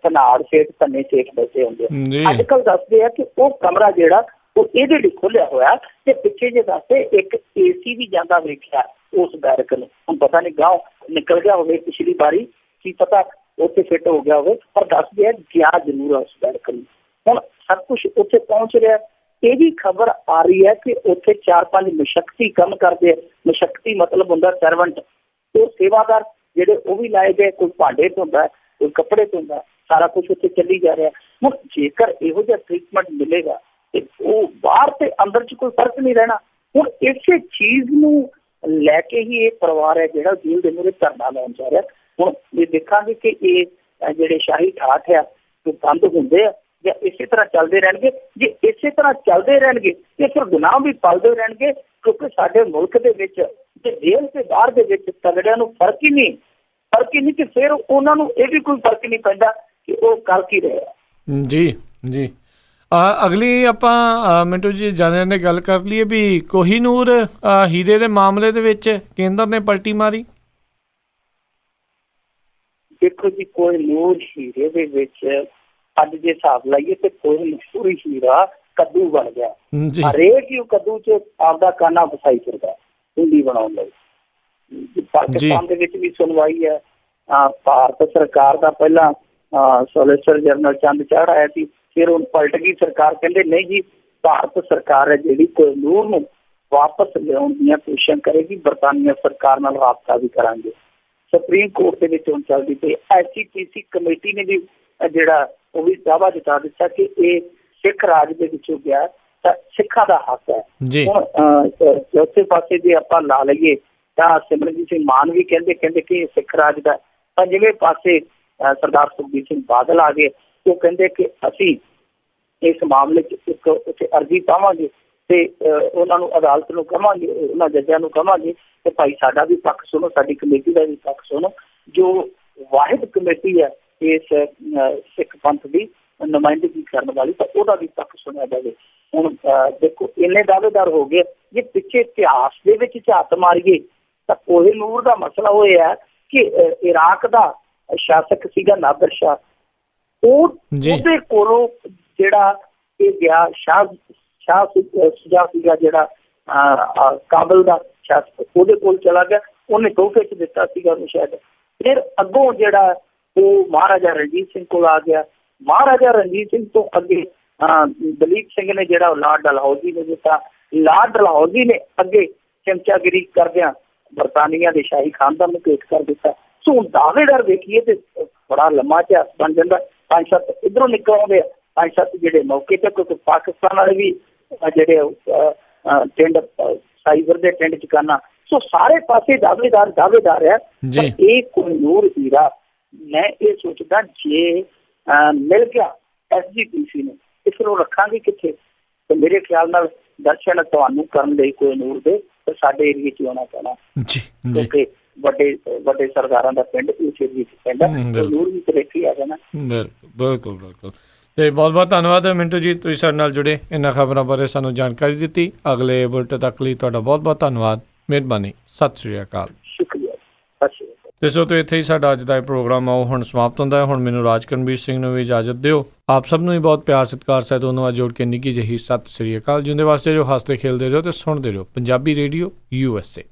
ਧਨਾੜ ਸੇਠ, ਧੰਨੇ ਸੇਠ ਬੈਠੇ ਹੁੰਦੇ ਆ। ਅੱਜ ਕੱਲ੍ਹ ਦੱਸਦੇ ਆ ਕਿ ਉਹ ਕਮਰਾ ਜਿਹੜਾ ਉਹ ਇਹਦੇ ਲਈ ਖੋਲਿਆ ਹੋਇਆ, ਤੇ ਪਿੱਛੇ ਜੇ ਦੱਸਦੇ ਇੱਕ AC ਵੀ ਜਾਂਦਾ ਵੇਖਿਆ ਉਸ ਬੈਰਕ ਨੂੰ। ਹੁਣ ਪਤਾ ਨਹੀਂ ਗਾਂਹ ਨਿਕਲ ਗਿਆ ਹੋਵੇ ਪਿਛਲੀ ਵਾਰੀ, ਕੀ ਪਤਾ ਉੱਥੇ ਫਿੱਟ ਹੋ ਗਿਆ ਹੋਵੇ, ਪਰ ਦੱਸਦੇ ਆ ਗਿਆ ਜ਼ਰੂਰ ਆ ਉਸ ਬੈਰਕ ਨੂੰ। ਹੁਣ ਸਭ ਕੁਛ ਉੱਥੇ ਪਹੁੰਚ ਰਿਹਾ। ਇਹ ਵੀ ਖਬਰ ਆ ਰਹੀ ਹੈ ਕਿ ਉੱਥੇ 4-5 ਮਸ਼ਕਤੀ ਕੰਮ ਕਰਦੇ ਆ। ਮਸ਼ਕਤੀ ਮਤਲਬ ਹੁੰਦਾ ਸਰਵੈਂਟ, ਉਹ ਸੇਵਾਦਾਰ ਜਿਹੜੇ ਉਹ ਵੀ ਲਾਏ ਗਏ, ਕੋਈ ਭਾਂਡੇ ਧੋਂਦਾ, ਕੋਈ ਕੱਪੜੇ ਧੋਂਦਾ, ਸਾਰਾ ਕੁਛ ਉੱਥੇ ਚੱਲੀ ਜਾ ਰਿਹਾ। ਹੁਣ ਜੇਕਰ ਇਹੋ ਜਿਹਾ ਟ੍ਰੀਟਮੈਂਟ ਮਿਲੇਗਾ ਤੇ ਉਹ ਬਾਹਰ ਤੇ ਅੰਦਰ 'ਚ ਕੋਈ ਫਰਕ ਨਹੀਂ ਰਹਿਣਾ। ਹੁਣ ਇਸੇ ਚੀਜ਼ ਨੂੰ ਲੈ ਕੇ ਹੀ ਇਹ ਪਰਿਵਾਰ ਹੈ ਜਿਹੜਾ ਜੇਲ੍ਹ ਦੇ ਮੂਹਰੇ ਧਰਨਾ ਲਾਉਣ ਜਾ ਰਿਹਾ। ਹੁਣ ਇਹ ਦੇਖਾਂਗੇ ਕਿ ਇਹ ਜਿਹੜੇ ਸ਼ਾਹੀ ਠਾਠ ਆ ਉਹ ਬੰਦ ਹੁੰਦੇ ਆ ਜਾਂ ਇਸੇ ਤਰ੍ਹਾਂ ਚੱਲਦੇ ਰਹਿਣਗੇ। ਜੇ ਇਸੇ ਤਰ੍ਹਾਂ ਚੱਲਦੇ ਰਹਿਣਗੇ ਤੇ ਫਿਰ ਗੁਨਾਹ ਵੀ ਪਲਦੇ ਰਹਿਣਗੇ, ਕਿਉਂਕਿ ਸਾਡੇ ਮੁਲਕ ਦੇ ਵਿੱਚ ਜੇ ਜੇਲ੍ਹ ਤੇ ਬਾਹਰ ਦੇ ਵਿੱਚ ਤਗੜਿਆਂ ਨੂੰ ਫਰਕ ਹੀ ਨਹੀਂ ਤੇ ਫਿਰ ਉਹਨਾਂ ਨੂੰ ਇਹ ਵੀ ਕੋਈ ਫਰਕ ਨਹੀਂ ਪੈਂਦਾ ਕਿ ਉਹ ਕਰ ਕੀ ਰਹੇ ਆ। ਜੀ ਜੀ ਅਗਲੀ ਆਪਾਂ ਮਿੰਟੂ ਜੀ ਜਾਂਦੇ ਗੱਲ ਕਰ ਲਈਏ ਵੀ ਕੋਹੀਨੂਰ ਹੀਰੇ ਦੇ ਮਾਮਲੇ ਦੇ ਵਿੱਚ ਕੇਂਦਰ ਨੇ ਪਲਟੀ ਮਾਰੀ। ਦੇਖੋ ਜੀ, ਕੋਹੀਨੂਰ ਹੀਰੇ ਦੇ ਵਿੱਚ ਅੱਜ ਜੇ ਹਿਸਾਬ ਲਾਈਏ ਤੇ ਕੋਹੀਨੂਰ ਹੀਰਾ ਕੱਦੂ ਬਣ ਗਿਆ। ਹਰੇਕ ਹੀ ਕੱਦੂ ਚ ਆਪਦਾ ਕਾਨਾ ਫਸਾਈ ਫਿਰਦਾ ਹਿੰਦੀ ਬਣਾਉਣ ਲਈ। ਪਾਕਿਸਤਾਨ ਦੇ ਵਿੱਚ ਵੀ ਸੁਣਵਾਈ ਹੈ। ਭਾਰਤ ਸਰਕਾਰ ਦਾ ਪਹਿਲਾਂ ਸੋਲਿਸਿਟਰ ਜਨਰਲ ਚੰਦ ਚਾੜ ਆਇਆ ਸੀ, ਫਿਰ ਹੁਣ ਪਲਟ ਗਈ ਸਰਕਾਰ। ਕਹਿੰਦੇ ਨਹੀਂ ਜੀ, ਭਾਰਤ ਸਰਕਾਰ ਹੈ ਜਿਹੜੀ ਕੋਹੀਨੂਰ ਨੂੰ ਵਾਪਸ ਲਿਆਉਣ ਦੀਆਂ ਕੋਸ਼ਿਸ਼ਾਂ ਕਰੇਗੀ, ਬਰਤਾਨੀਆ ਸਰਕਾਰ ਨਾਲ ਰਾਬਤਾ ਵੀ ਕਰਾਂਗੇ। ਸੁਪਰੀਮ ਕੋਰਟ ਦੇ ਵਿੱਚ ਹੁਣ ਚੱਲਦੀ ਪਈ ICPC ਕਮੇਟੀ ਨੇ ਵੀ ਜਿਹੜਾ ਉਹ ਵੀ ਦਾਅਵਾ ਜਤਾ ਦਿੱਤਾ ਕਿ ਇਹ ਸਿੱਖ ਰਾਜ ਦੇ ਵਿੱਚੋਂ ਗਿਆ ਤਾਂ ਸਿੱਖਾਂ ਦਾ ਹੱਕ ਹੈ। ਹੁਣ ਚੌਥੇ ਪਾਸੇ ਜੇ ਆਪਾਂ ਲਾ ਲਈਏ ਤਾਂ ਸਿਮਰਨਜੀਤ ਸਿੰਘ ਮਾਨ ਵੀ ਕਹਿੰਦੇ ਕਿ ਇਹ ਸਿੱਖ ਰਾਜ ਦਾ। ਪੰਜਵੇਂ ਪਾਸੇ ਸਰਦਾਰ ਸੁਖਬੀਰ ਸਿੰਘ ਬਾਦਲ ਆ ਗਏ, ਉਹ ਕਹਿੰਦੇ ਕਿ ਅਸੀਂ ਇਸ ਮਾਮਲੇ 'ਚ ਇੱਕ ਉੱਥੇ ਅਰਜ਼ੀ ਪਾਵਾਂਗੇ ਤੇ ਉਹਨਾਂ ਨੂੰ ਅਦਾਲਤ ਨੂੰ ਕਹਾਂਗੇ, ਉਹਨਾਂ ਜੱਜਾਂ ਨੂੰ ਕਹਾਂਗੇ ਕਿ ਭਾਈ ਸਾਡਾ ਵੀ ਪੱਖ ਸੁਣੋ, ਸਾਡੀ ਕਮੇਟੀ ਦਾ ਵੀ ਪੱਖ ਸੁਣੋ। ਜੋ ਵਾਹਿਦ ਕਮੇਟੀ ਹੈ ਇਸ ਸਿੱਖ ਪੰਥ ਦੀ ਨੁਮਾਇੰਦਗੀ ਕਰਨ ਵਾਲੀ, ਤਾਂ ਉਹਦਾ ਵੀ ਪੱਖ ਸੁਣਿਆ ਜਾਵੇ। ਹੁਣ ਦੇਖੋ ਇੰਨੇ ਦਾਅਵੇਦਾਰ ਹੋ ਗਏ। ਜੇ ਪਿੱਛੇ ਇਤਿਹਾਸ ਦੇ ਵਿੱਚ ਝਾਤ ਮਾਰੀਏ ਤਾਂ ਕੋਹੀਨੂਰ ਦਾ ਮਸਲਾ ਉਹ ਹੈ ਕਿ ਇਰਾਕ ਦਾ ਸ਼ਾਸਕ ਸੀਗਾ ਨਾਦਰ ਸ਼ਾਹ, ਉਹਦੇ ਕੋਲੋਂ ਜਿਹੜਾ ਇਹ ਗਿਆ ਸ਼ਾਹ ਸੁਜਾ ਸੀਗਾ ਜਿਹੜਾ ਕਾਬਲ ਦਾ ਸ਼ਾਸਕ, ਉਹਦੇ ਕੋਲ ਚਲਾ ਗਿਆ। ਉਹਨੇ ਤੋਹਫੇ 'ਚ ਦਿੱਤਾ ਸੀਗਾ ਉਹਨੂੰ ਸ਼ਾਇਦ। ਫਿਰ ਅੱਗੋਂ ਜਿਹੜਾ ਉਹ ਮਹਾਰਾਜਾ ਰਣਜੀਤ ਸਿੰਘ ਕੋਲ ਆ ਗਿਆ। ਮਹਾਰਾਜਾ ਰਣਜੀਤ ਸਿੰਘ ਤੋਂ ਅੱਗੇ ਦਲੀਪ ਸਿੰਘ ਨੇ ਜਿਹੜਾ ਲਾਰਡ ਡਲਹੌਜ਼ੀ ਨੇ ਦਿੱਤਾ। ਲਾਰਡ ਡਲਹੌਜ਼ੀ ਨੇ ਅੱਗੇ ਚਮਚਾਗਿਰੀ ਕਰਦਿਆਂ ਬਰਤਾਨੀਆ ਦੇ ਸ਼ਾਹੀ ਖਾਨਦਾਨ ਨੂੰ ਭੇਟ ਕਰ ਦਿੱਤਾ। ਸੋ ਹੁਣ ਦਾਅਵੇਦਾਰ ਵੇਖੀਏ ਤੇ ਬੜਾ ਲੰਮਾ ਇਤਿਹਾਸ ਬਣ ਜਾਂਦਾ। 5-7 ਇੱਧਰੋਂ ਨਿਕਲ ਆਉਂਦੇ ਆ, 5-7 ਜਿਹੜੇ ਮੌਕੇ ਤੇ ਕਿਉਂਕਿ ਪਾਕਿਸਤਾਨ ਵਾਲੇ ਵੀ ਜਿਹੜੇ ਟਿੰਡ ਸਾਈਬਰ ਦੇ ਟਿੰਡ ਚਕਾਨਾ। ਸੋ ਸਾਰੇ ਪਾਸੇ ਦਾਅਵੇਦਾਰ ਹੈ। ਇਹ ਕੋਹੀਨੂਰ ਹੀਰਾ ਮੈਂ ਇਹ ਸੋਚਦਾ ਜੇ ਮਿਲ ਗਿਆ SGPC ਨੂੰ ਤੇ ਫਿਰ ਉਹ ਰੱਖਾਂਗੇ ਕਿੱਥੇ? ਤੇ ਮੇਰੇ ਖਿਆਲ ਨਾਲ ਦਰਸ਼ਨ ਤੁਹਾਨੂੰ ਕਰਨ ਲਈ ਕੋਹੀਨੂਰ ਦੇ ਸਾਡੇ ਏਰੀਏ 'ਚ ਆਉਣਾ ਪੈਣਾ, ਕਿਉਂਕਿ ਵੱਡੇ ਸਰਦਾਰਾਂ ਦਾ ਪਿੰਡ ਉਸ ਏਰੀਏ 'ਚ ਪੈਂਦਾ। ਕੋਹੀਨੂਰ ਵੀ ਤਰੱਕੀ ਆ ਜਾਣਾ। ਬਿਲਕੁਲ। ਤੇ ਬਹੁਤ ਬਹੁਤ ਧੰਨਵਾਦ ਮਿੰਟੂ ਜੀ, ਤੁਸੀਂ ਸਾਡੇ ਨਾਲ ਜੁੜੇ, ਇਹਨਾਂ ਖਬਰਾਂ ਬਾਰੇ ਸਾਨੂੰ ਜਾਣਕਾਰੀ ਦਿੱਤੀ। ਅਗਲੇ ਬੁਲੇਟਿਨ ਤੱਕ ਲਈ ਤੁਹਾਡਾ ਬਹੁਤ ਬਹੁਤ ਧੰਨਵਾਦ, ਮਿਹਰਬਾਨੀ, ਸਤਿ ਸ਼੍ਰੀ ਅਕਾਲ। ਸ਼ੁਕਰੀਆ, ਸਤਿ ਸ਼੍ਰੀ ਅਕਾਲ। ਤੇ ਸੋ ਤੋਂ ਇੱਥੇ ਹੀ ਸਾਡਾ ਅੱਜ ਦਾ ਇਹ ਪ੍ਰੋਗਰਾਮ ਆ ਉਹ ਹੁਣ ਸਮਾਪਤ ਹੁੰਦਾ ਹੈ। ਹੁਣ ਮੈਨੂੰ ਰਾਜਕਰਨਵੀਰ ਸਿੰਘ ਨੂੰ ਵੀ ਇਜਾਜ਼ਤ ਦਿਓ। ਆਪ ਸਭ ਨੂੰ ਹੀ ਬਹੁਤ ਪਿਆਰ ਸਤਿਕਾਰ ਸਹਿਤ ਧੰਨਵਾਦ ਜੋੜ ਕੇ ਨਿੱਘੀ ਜਿਹੀ ਸਤਿ ਸ਼੍ਰੀ ਅਕਾਲ। ਜਿਉਂਦੇ ਵਾਸਤੇ ਜੋ ਹੱਸਦੇ ਖੇਲਦੇ ਰਹੋ ਤੇ ਸੁਣਦੇ ਰਹੋ ਪੰਜਾਬੀ ਰੇਡੀਓ USA।